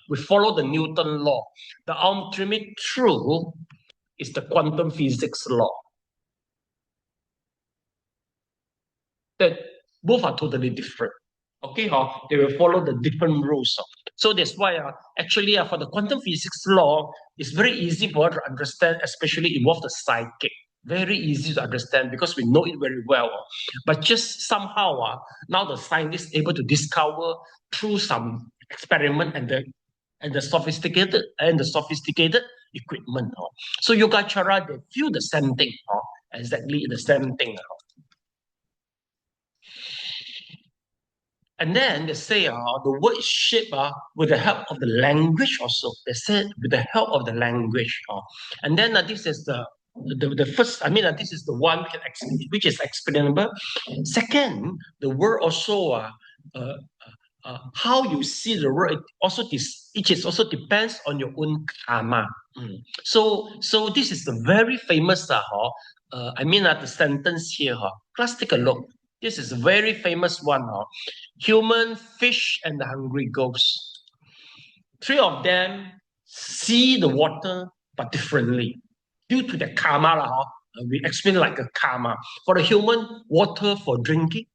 we follow the Newton law. The ultimate truth is the quantum physics law. That both are totally different. Okay, they will follow the different rules. So that's why actually for the quantum physics law, it's very easy for us to understand, especially involve the psychic. Very easy to understand because we know it very well. But just somehow now the scientists able to discover through some experiment and the sophisticated equipment. So Yogacara, they feel the same thing, exactly the same thing. And then they say the word is shaped with the help of the language also. They said with the help of the language. And then this is the first, this is the one which is explainable. Second, the word also, how you see the word, it also depends on your own karma. So this is the very famous, the sentence here. Let's take a look. This is a very famous one. Human, fish, and the hungry ghost. Three of them see the water, but differently. Due to the karma, we explain like a karma. For the human, water for drinking.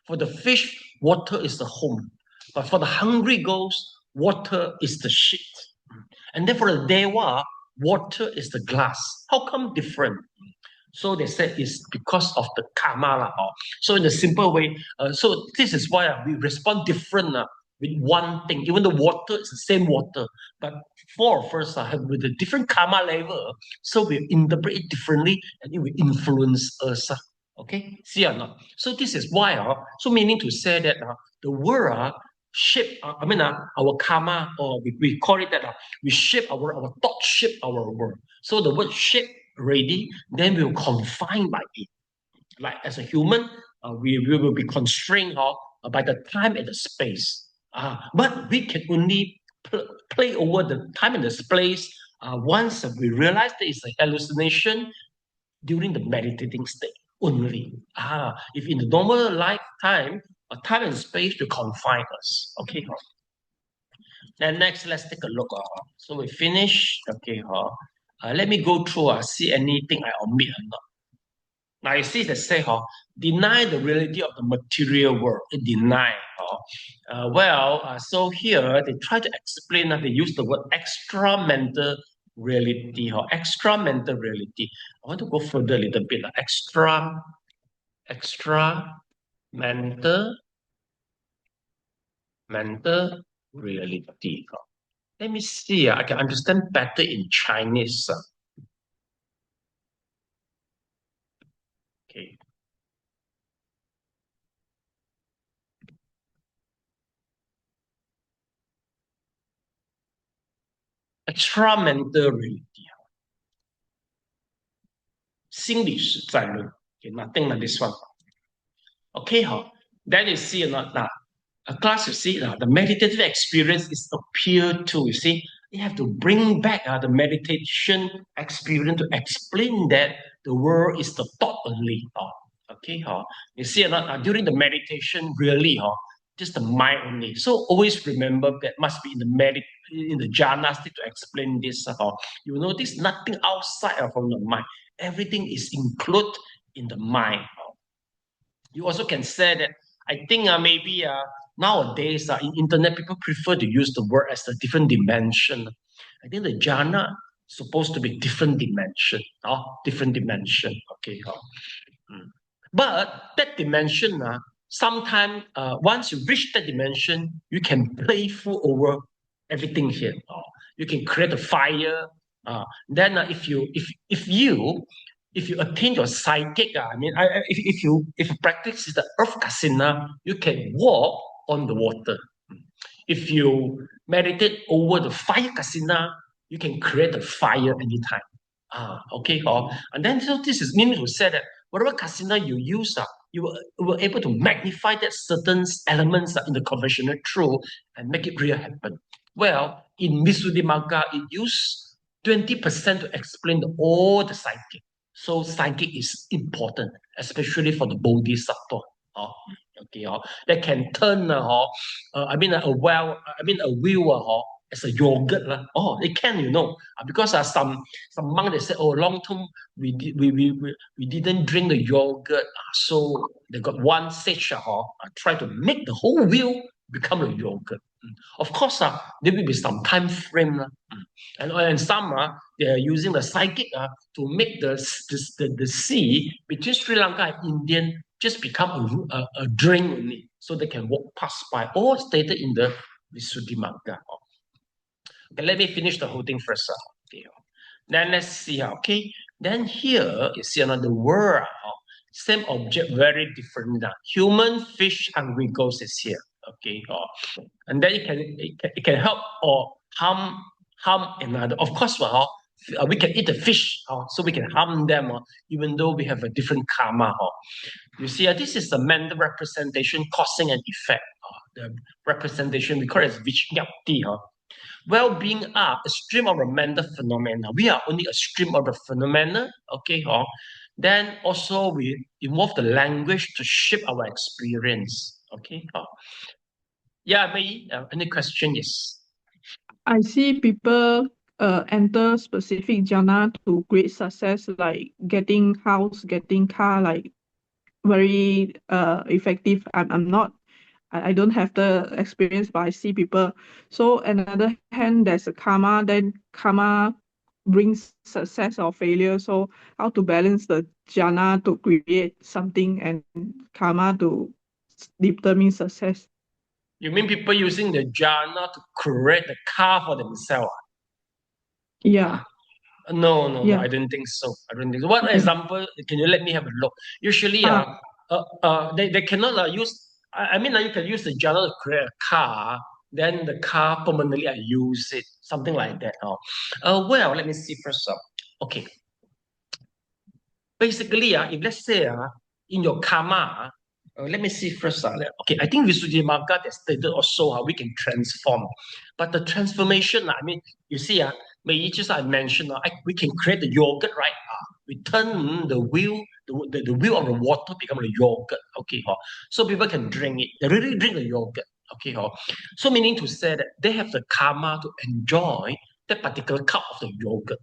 For the fish, water is the home. But for the hungry ghost, water is the shit. And then for the Dewa, water is the glass. How come different? So they said it's because of the karma. So in a simple way, so this is why we respond different with one thing. Even the water is the same water, but 4 of us have with a different karma level, so we interpret it differently and it will influence us. Okay, see or not? So this is why, so meaning to say that the world shape, our karma, or we call it that we shape our thought, shape our world. So the word shape already, then we will confine by it. Like as a human, we will be constrained by the time and the space. But we can only play over the time and the space once we realize there is a hallucination during the meditating state only. If in the normal lifetime, time and space will confine us. Okay. Then next, let's take a look. So we finish. Okay. Let me go through. See anything I omit or not. Now you see they say, deny the reality of the material world. Deny. So here they try to explain that they use the word extra mental reality. Extra mental reality. I want to go further a little bit. Extra mental reality. Let me see. I can understand better in Chinese. Okay. Extra mental reality. 心理实在论. Okay, nothing like this one. Okay, then you see a class, you see the meditative experience is appeal to, you see, you have to bring back the meditation experience to explain that the world is the thought only. Okay, you see during the meditation, really, just the mind only. So always remember that must be in the jhanas to explain this. You notice nothing outside from the mind. Everything is included in the mind. You also can say that I think maybe nowadays in internet people prefer to use the word as a different dimension. I think the jhana is supposed to be different dimension. Different dimension. Okay. But that dimension, sometimes once you reach that dimension, you can playful over everything here. You can create a fire. Then if you attain your psychic, if you practice the earth kasina, you can walk on the water. If you meditate over the fire kasina, you can create a fire anytime. Okay. And then so this is meaning to say that whatever kasina you use, you were able to magnify that certain elements in the conventional truth and make it real happen. Well, in Visuddhimagga, it used 20% to explain all the psychic. So psychic is important, especially for the bodhisattva. Okay, that can turn a wheel as a yogurt. It can, because some monk they say, long term we didn't drink the yogurt, so they got one sage try to make the whole wheel become a yogurt. Of course, there will be some time frame, and some they are using the psychic to make the sea between Sri Lanka and India just become a drink only, so they can walk past by. All stated in the Visuddhimagga. Okay, let me finish the whole thing first. Okay. Then let's see. Okay. Then here you see another word. Same object, very different. Human, fish, hungry ghost is here. Okay. And then it can help or harm another. Of course, we can eat the fish, so we can harm them, even though we have a different karma. You see, this is the mental representation causing an effect. The representation, we call it vijñapti. Well-being are a stream of a mental phenomena. We are only a stream of the phenomena. Okay. Then also we involve the language to shape our experience. Okay. Yeah, May, any question? Yes. I see people enter specific jhana to great success, like getting house, getting car, like very effective. I don't have the experience, but I see people. So another hand, there's a karma. Then karma brings success or failure. So how to balance the jhana to create something and karma to determine success? You mean people using the jhana to create the car for themselves? Yeah. No, no, Yeah. no, I don't think so. I don't think so. What Okay. example? Can you let me have a look? Usually, they cannot use. I mean, you can use the jhana to create a car, then the car permanently I use it, something like that. Well, let me see first. Okay. Basically, if let's say in your karma, let me see first. Okay, I think Visuddhimagga that stated also how we can transform. But the transformation, I mean, you see, maybe just I mentioned, we can create the yogurt, right? We turn the wheel, the wheel of the water become a yogurt. Okay, so people can drink it. They really drink the yogurt. Okay, so meaning to say that they have the karma to enjoy that particular cup of the yogurt.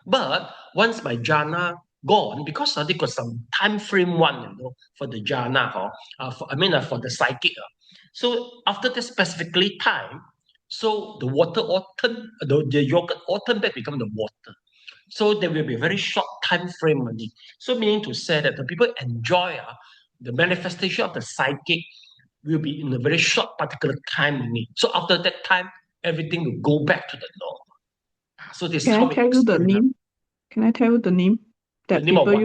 But once my jhana gone, because they got some time frame one, for the jhana, for the psychic. So after the specifically time, so the water all turn, the yogurt all turn back become the water. So there will be a very short time frame only. So meaning to say that the people enjoy the manifestation of the psychic will be in a very short particular time only. So after that time, everything will go back to the norm. So this is Can how I we tell you the experience. name? Can I tell you the name The that name of people what?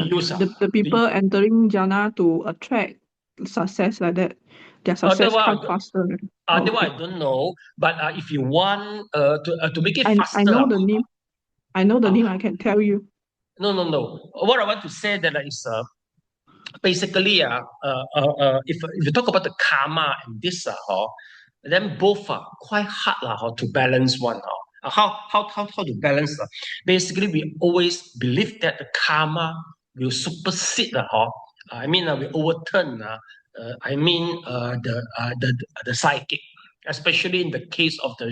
use? The people entering jhana to attract success like that. Their success come faster. That one I don't know. But if you want to make it faster, I know the name. I know the name. I can tell you. No. What I want to say that is basically if you talk about the karma and this then both are quite hard to balance one. How to balance? Basically, we always believe that the karma will supersede I mean, we overturn. The psychic, especially in the case of the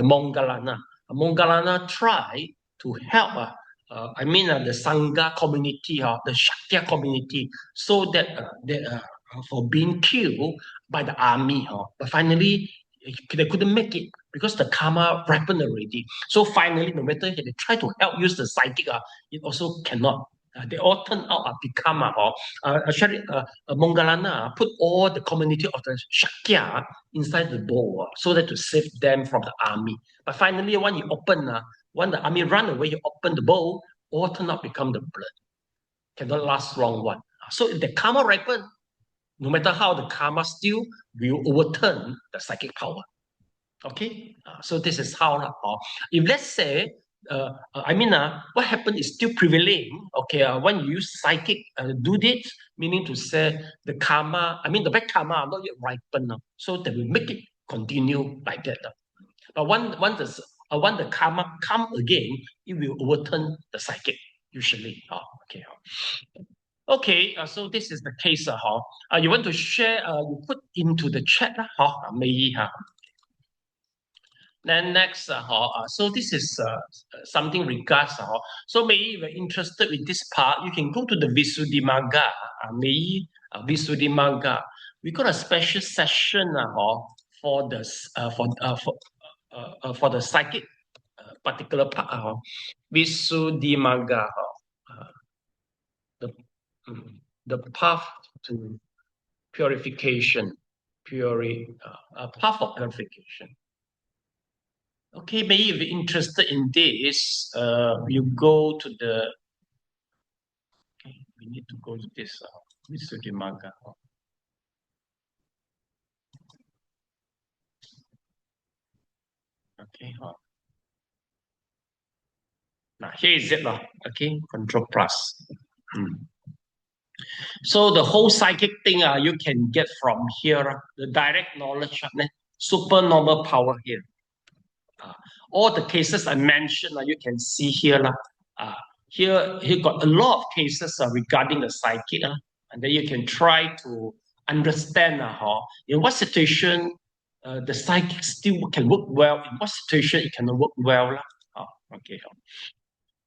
Mongalana. Mongalana try to help. The Sangha community, the Shakya community, so that for being killed by the army. But finally, they couldn't make it because the karma ripened already. So finally, no matter they try to help use the psychic, it also cannot. They all turn out become Mongalana put all the community of the Shakya inside the bowl so that to save them from the army. But finally, when you open, when the army run away, you open the bowl, all turn out become the blood. Cannot last long one. So if the karma ripen, no matter how the karma still will overturn the psychic power. Okay, so this is how. If let's say, what happened is still prevailing. Okay, when you use psychic do this, meaning to say the karma, the bad karma are not yet ripened. So they will make it continue like that. But when the karma come again, it will overturn the psychic usually. Okay. Okay, so this is the case. You want to share? You put into the chat. Maybe. Then next, so this is something regards. So maybe if you're interested with this part, you can go to the Visuddhimagga. Visuddhimagga. We got a special session for the for the psychic particular part. Visuddhimagga. The path to purification, path of purification. Okay, maybe if you're interested in this, you go to the. Okay, we need to go to this Visuddhimagga. Okay, now here is it, okay, Control Plus. So the whole psychic thing you can get from here, the direct knowledge, super normal power here. All the cases I mentioned, you can see here. Here got a lot of cases regarding the psychic, and then you can try to understand in what situation the psychic still can work well, in what situation it cannot work well. Okay.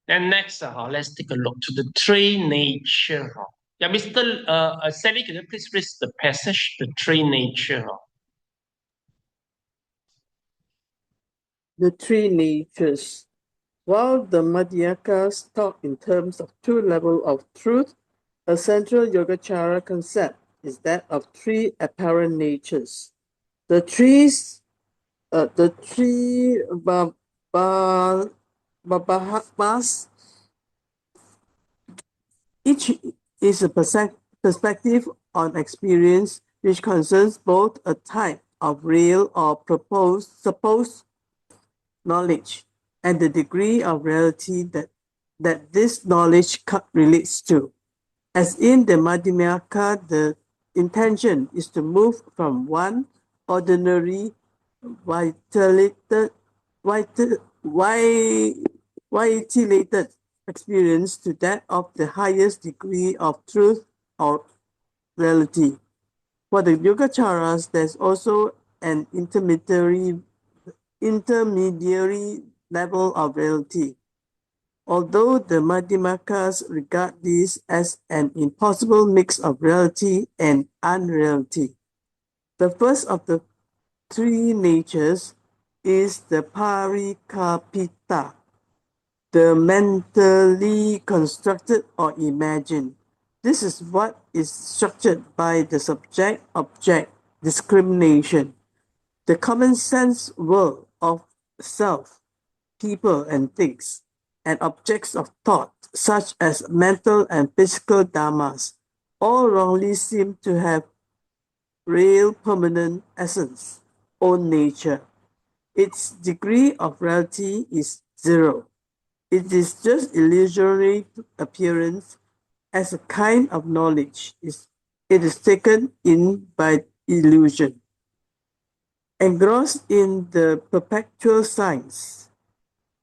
Then next, let's take a look to the three nature. Yeah, Mr. Sally, can you please read the passage, the three nature? The three natures. While the Madhyakas talk in terms of two levels of truth, a central Yogacara concept, is that of three apparent natures. The three Babahas, each is a perspective on experience which concerns both a type of real or supposed knowledge and the degree of reality that this knowledge relates to. As in the Madhyamaka, the intention is to move from one ordinary vitilated experience to that of the highest degree of truth or reality. For the Yogacaras, there's also an intermediary level of reality. Although the Madhyamakas regard this as an impossible mix of reality and unreality. The first of the three natures is the Parikapita, the mentally constructed or imagined. This is what is structured by the subject-object discrimination, the common sense world of self, people and things, and objects of thought, such as mental and physical dharmas, all wrongly seem to have real permanent essence, own nature. Its degree of reality is zero. It is just illusory appearance as a kind of knowledge. It is taken in by illusion. Engrossed in the perpetual signs,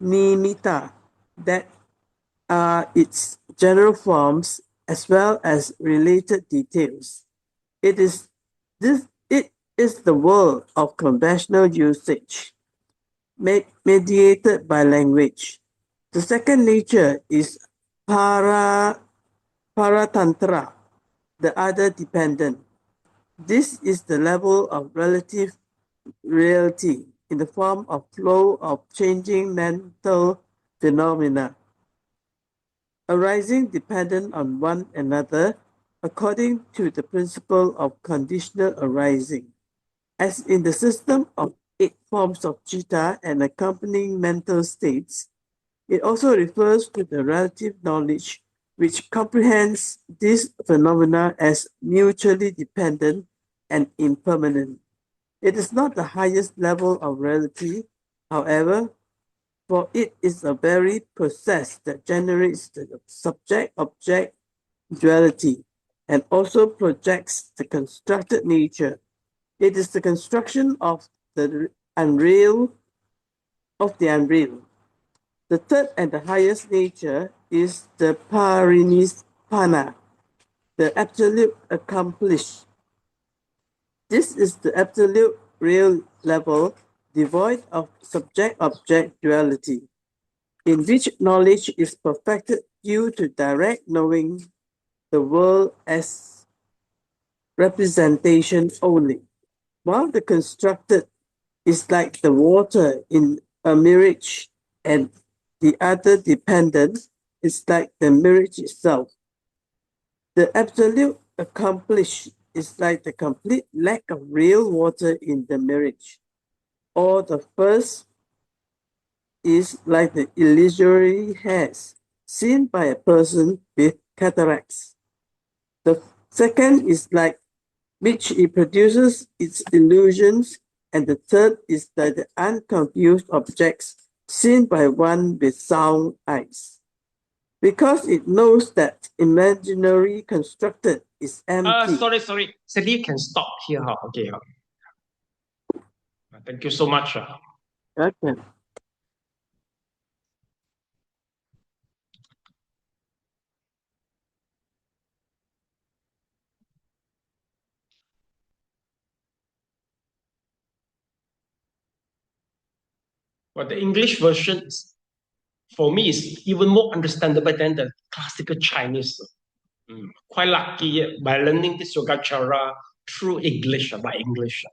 nimitta, that are its general forms as well as related details. It is the world of conventional usage, mediated by language. The second nature is paratantra, the other dependent. This is the level of relative reality in the form of flow of changing mental phenomena, arising dependent on one another according to the principle of conditional arising. As in the system of 8 forms of citta and accompanying mental states, it also refers to the relative knowledge which comprehends these phenomena as mutually dependent and impermanent. It is not the highest level of reality, however, for it is a very process that generates the subject-object duality and also projects the constructed nature. It is the construction of the unreal. The third and the highest nature is the parinibbana, the absolute accomplished. This is the absolute real level, devoid of subject-object duality, in which knowledge is perfected due to direct knowing the world as representation only, while the constructed is like the water in a mirage, and the other dependent is like the mirage itself. The absolute accomplished is like the complete lack of real water in the mirage, or the first is like the illusory haze seen by a person with cataracts. The second is like which it produces its illusions, and the third is like the unconfused objects seen by one with sound eyes. Because it knows that imaginary constructed is empty. Sorry. Sadie, you can stop here. Okay. Thank you so much. Okay. But the English version, for me, is even more understandable than the classical Chinese. Quite lucky by learning this Yogacara through English, by English.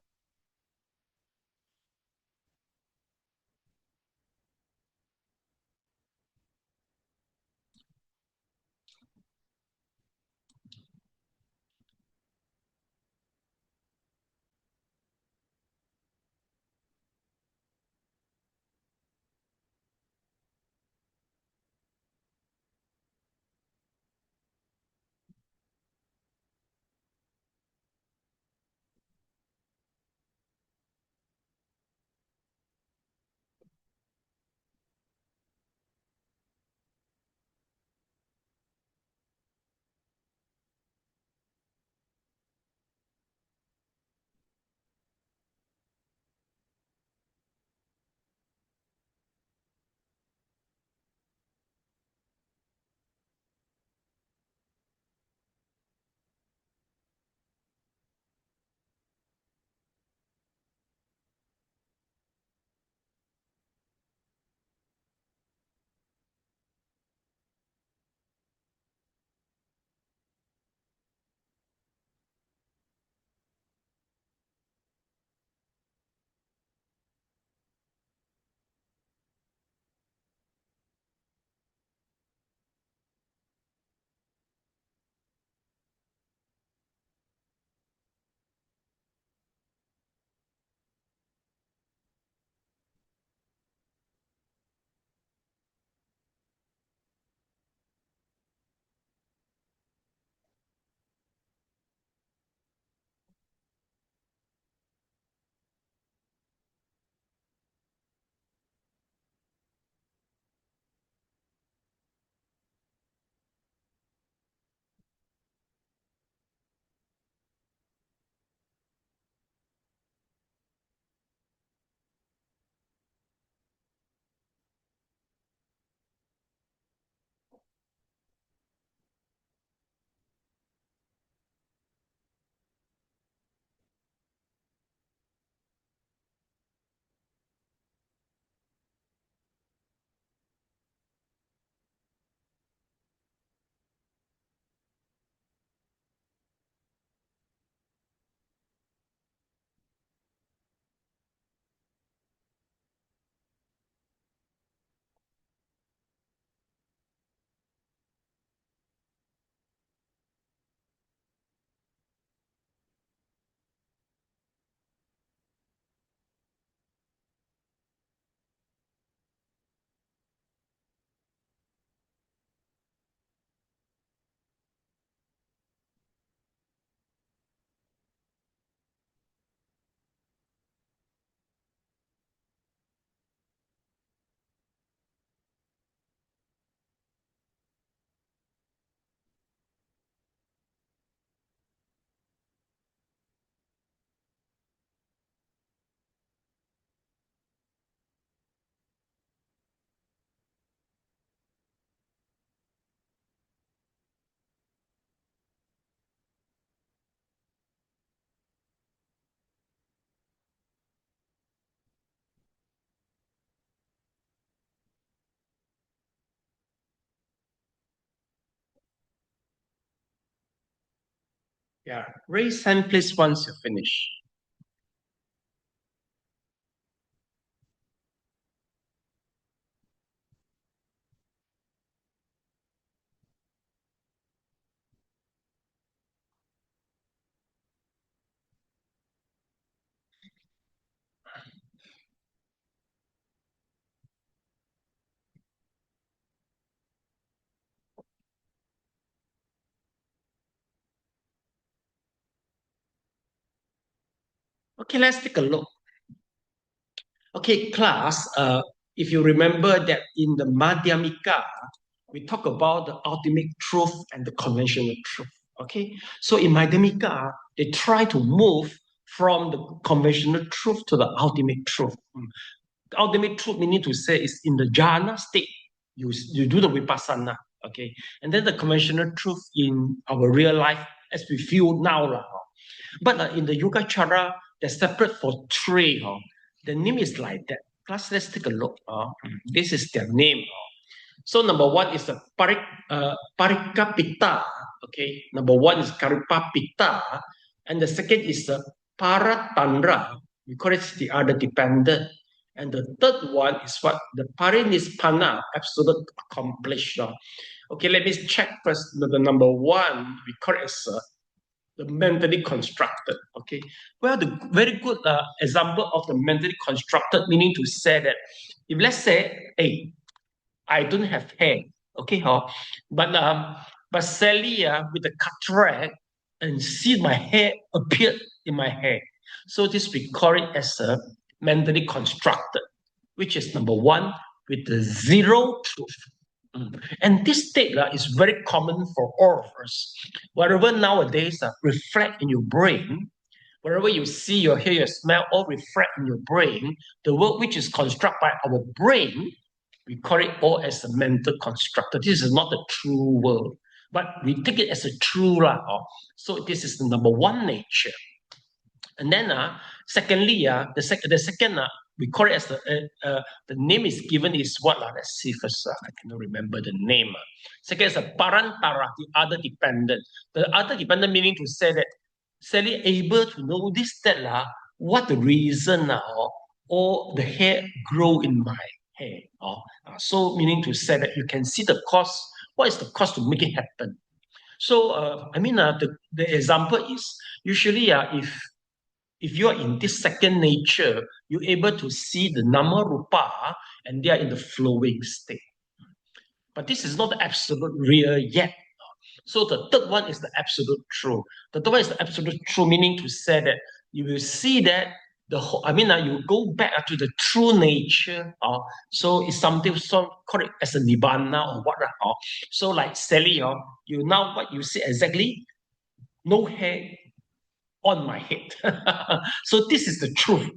Yeah, raise hand please once you finish. Okay, let's take a look. Okay, class, if you remember that in the Madhyamika, we talk about the ultimate truth and the conventional truth. Okay, so in Madhyamika, they try to move from the conventional truth to the ultimate truth. The ultimate truth, meaning to say, is in the jhana state. You do the vipassana, okay, and then the conventional truth in our real life as we feel now. But in the Yogacara, they're separate for three. The name is like that. Class, let's take a look. This is their name. So number one is the Parikapita. Okay, number one is Karipapita, and the second is the Paratandra. We call it the other dependent. And the third one is what? The Parinispana, absolute accomplished. Okay, let me check first. The number one, we call it as the mentally constructed. Okay, well, the very good example of the mentally constructed, meaning to say that if let's say, hey, I don't have hair, okay, but Sally with the cataract and see my hair appeared in my hair. So this we call it as a mentally constructed, which is number one with the zero truth. And this state is very common for all of us. Whatever nowadays reflect in your brain, wherever you see, you hear, you smell, all reflect in your brain, the world which is constructed by our brain, we call it all as a mental construct. This is not the true world, but we take it as a true. So this is the number one nature. And then secondly, the second, we call it as the name is given is what? Let's see first. I cannot remember the name. Second is a parantara, the other dependent. The other dependent meaning to say that Sally able to notice that what the reason or the hair grow in my hair. So meaning to say that you can see the cause. What is the cause to make it happen? So the example is usually if you are in this second nature, you're able to see the nama rupa and they are in the flowing state. But this is not the absolute real yet. So the third one is the absolute true. The third one is the absolute true, meaning to say that you will see that you go back to the true nature. So it's something so call it as a nibbana or what. So like Sally, you now what you see exactly, no hair on my head. So this is the truth.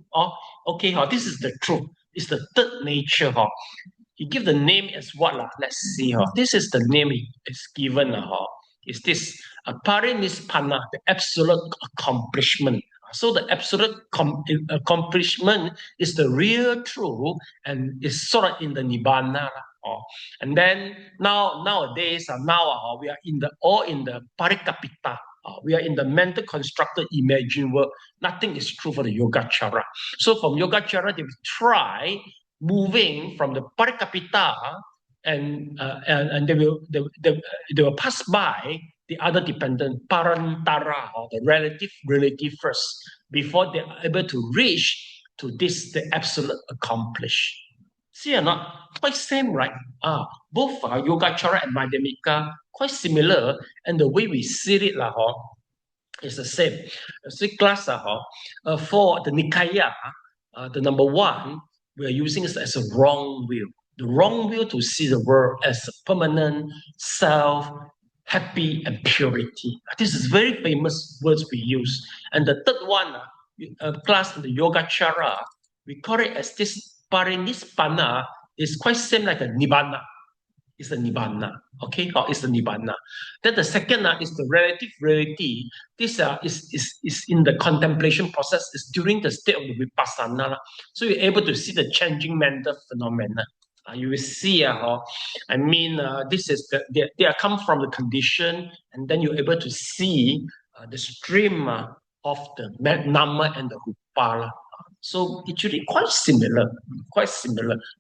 Okay, this is the truth. It's the third nature. You give the name as what? Let's see. This is the name it's given. Is this parinispana, the absolute accomplishment. So the absolute accomplishment is the real truth and is sort of in the nibbana. And then nowadays, we are in the parikapita. We are in the mental constructed imagined world. Nothing is true for the Yogacara. So from Yogacara, they will try moving from the parikapita and they will pass by the other dependent parantara or the relative first before they are able to reach to this the absolute accomplished. See or not? Quite same, right? Both Yogacara and Madhyamika quite similar, and the way we see it is the same. See, class for the Nikaya, the number one, we are using it as a wrong view. The wrong view to see the world as a permanent, self, happy, and purity. This is very famous words we use. And the third one, class in the Yogacara, we call it as this parinispana is quite same like a nibbana. It's a nibbana. Okay, it's the nibbana. Then the second is the relative reality. This is in the contemplation process. Is during the state of the vipassana. So you're able to see the changing mental phenomena. You will see. This is they come from the condition, and then you're able to see the stream of the Nama and the Rupa. So it's really quite similar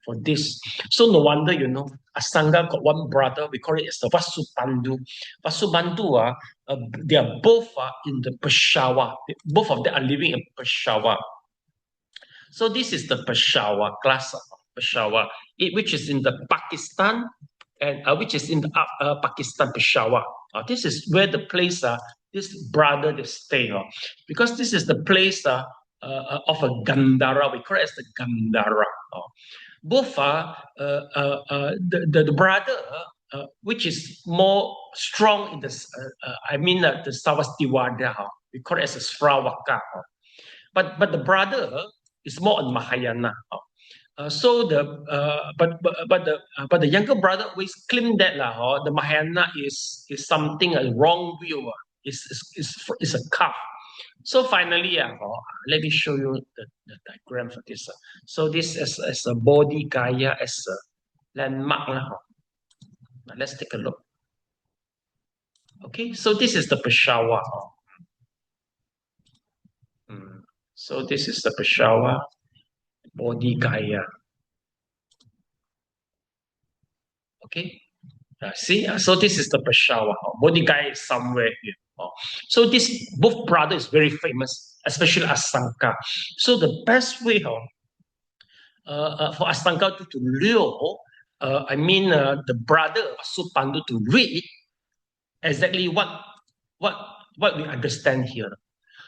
for this. So no wonder, Asanga got one brother, we call it as the Vasubandhu. Vasubandhu, they are both in the Peshawar. Both of them are living in Peshawar. So this is the Peshawar class of Peshawar, which is in the Pakistan, and which is in the Pakistan, Peshawar. This is where the place this brother they stay, because this is the place of a Gandhara. We call it as the Gandhara. Both the brother, which is more strong in the the Savastivada. We call it as a Sravaka. But the brother is more on Mahayana. So but the younger brother always claim that the Mahayana is something a wrong view. Is a calf. So finally, let me show you the diagram for this. So this is as a body Gaya as a landmark. Now let's take a look. Okay, so this is the Peshawar. So this is the Peshawar body Gaya. Okay, see, so this is the Peshawar. Body Gaya is somewhere here. So this both brother is very famous, especially Asanka. So the best way for Asanka to lure, the brother Supandu to read exactly what we understand here.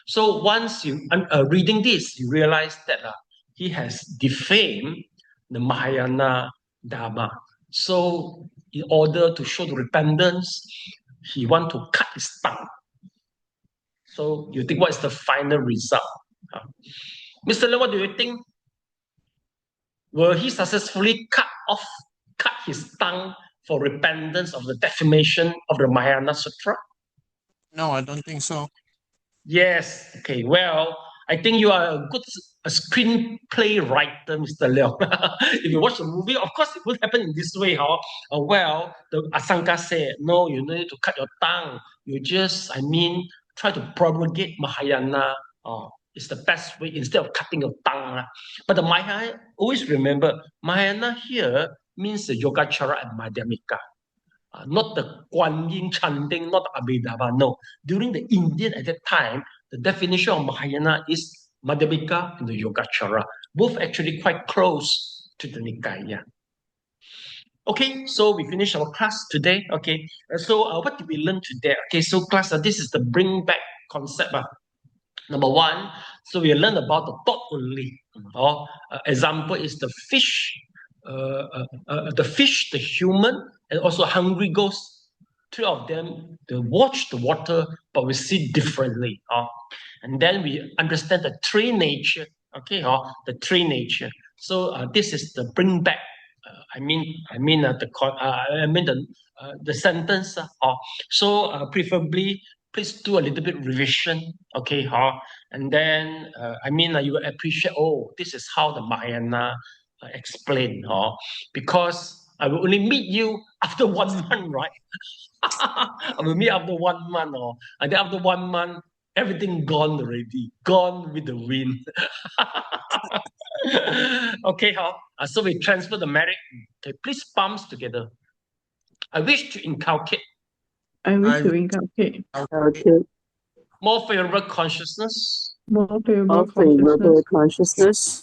So once you reading this, you realize that he has defamed the Mahayana Dharma. So in order to show the repentance, he want to cut his tongue. So you think what is the final result? Mr. Le, what do you think? Will he successfully cut his tongue for repentance of the defamation of the Mahayana Sutra? No, I don't think so. Yes. Okay. Well, I think you are a good screenplay writer, Mr. Leong. If you watch the movie, of course, it would happen in this way. Well, the Asanka said, no, you need to cut your tongue. You just, try to propagate Mahayana. It's the best way instead of cutting your tongue. But the Mahayana, always remember, Mahayana here means the Yogacara and Madhyamika. Not the Kuan Yin chanting, not Abhidhamma. No. During the Indian at that time, the definition of Mahayana is Madhyamika and the Yogacara. Both actually quite close to the Nikaya. Okay, so we finished our class today. Okay, so what did we learn today? Okay, so class, this is the bring back concept. Number one, so we learned about the thought only. Example is the fish, the human, and also hungry ghost. Three of them, they watch the water, but we see differently. And then we understand the three nature. Okay, the three nature. So this is the bring back. The sentence. So preferably, please do a little bit revision. Okay, and then you will appreciate. Oh, this is how the Mahayana explain. Because I will only meet you after 1 month, right? I will meet after 1 month, and then after 1 month, everything gone already, gone with the wind. Okay, so we transfer the merit. Okay, please palms together. I wish to inculcate. I wish to inculcate Okay. More favorable consciousness. more favorable Of favorable consciousness consciousness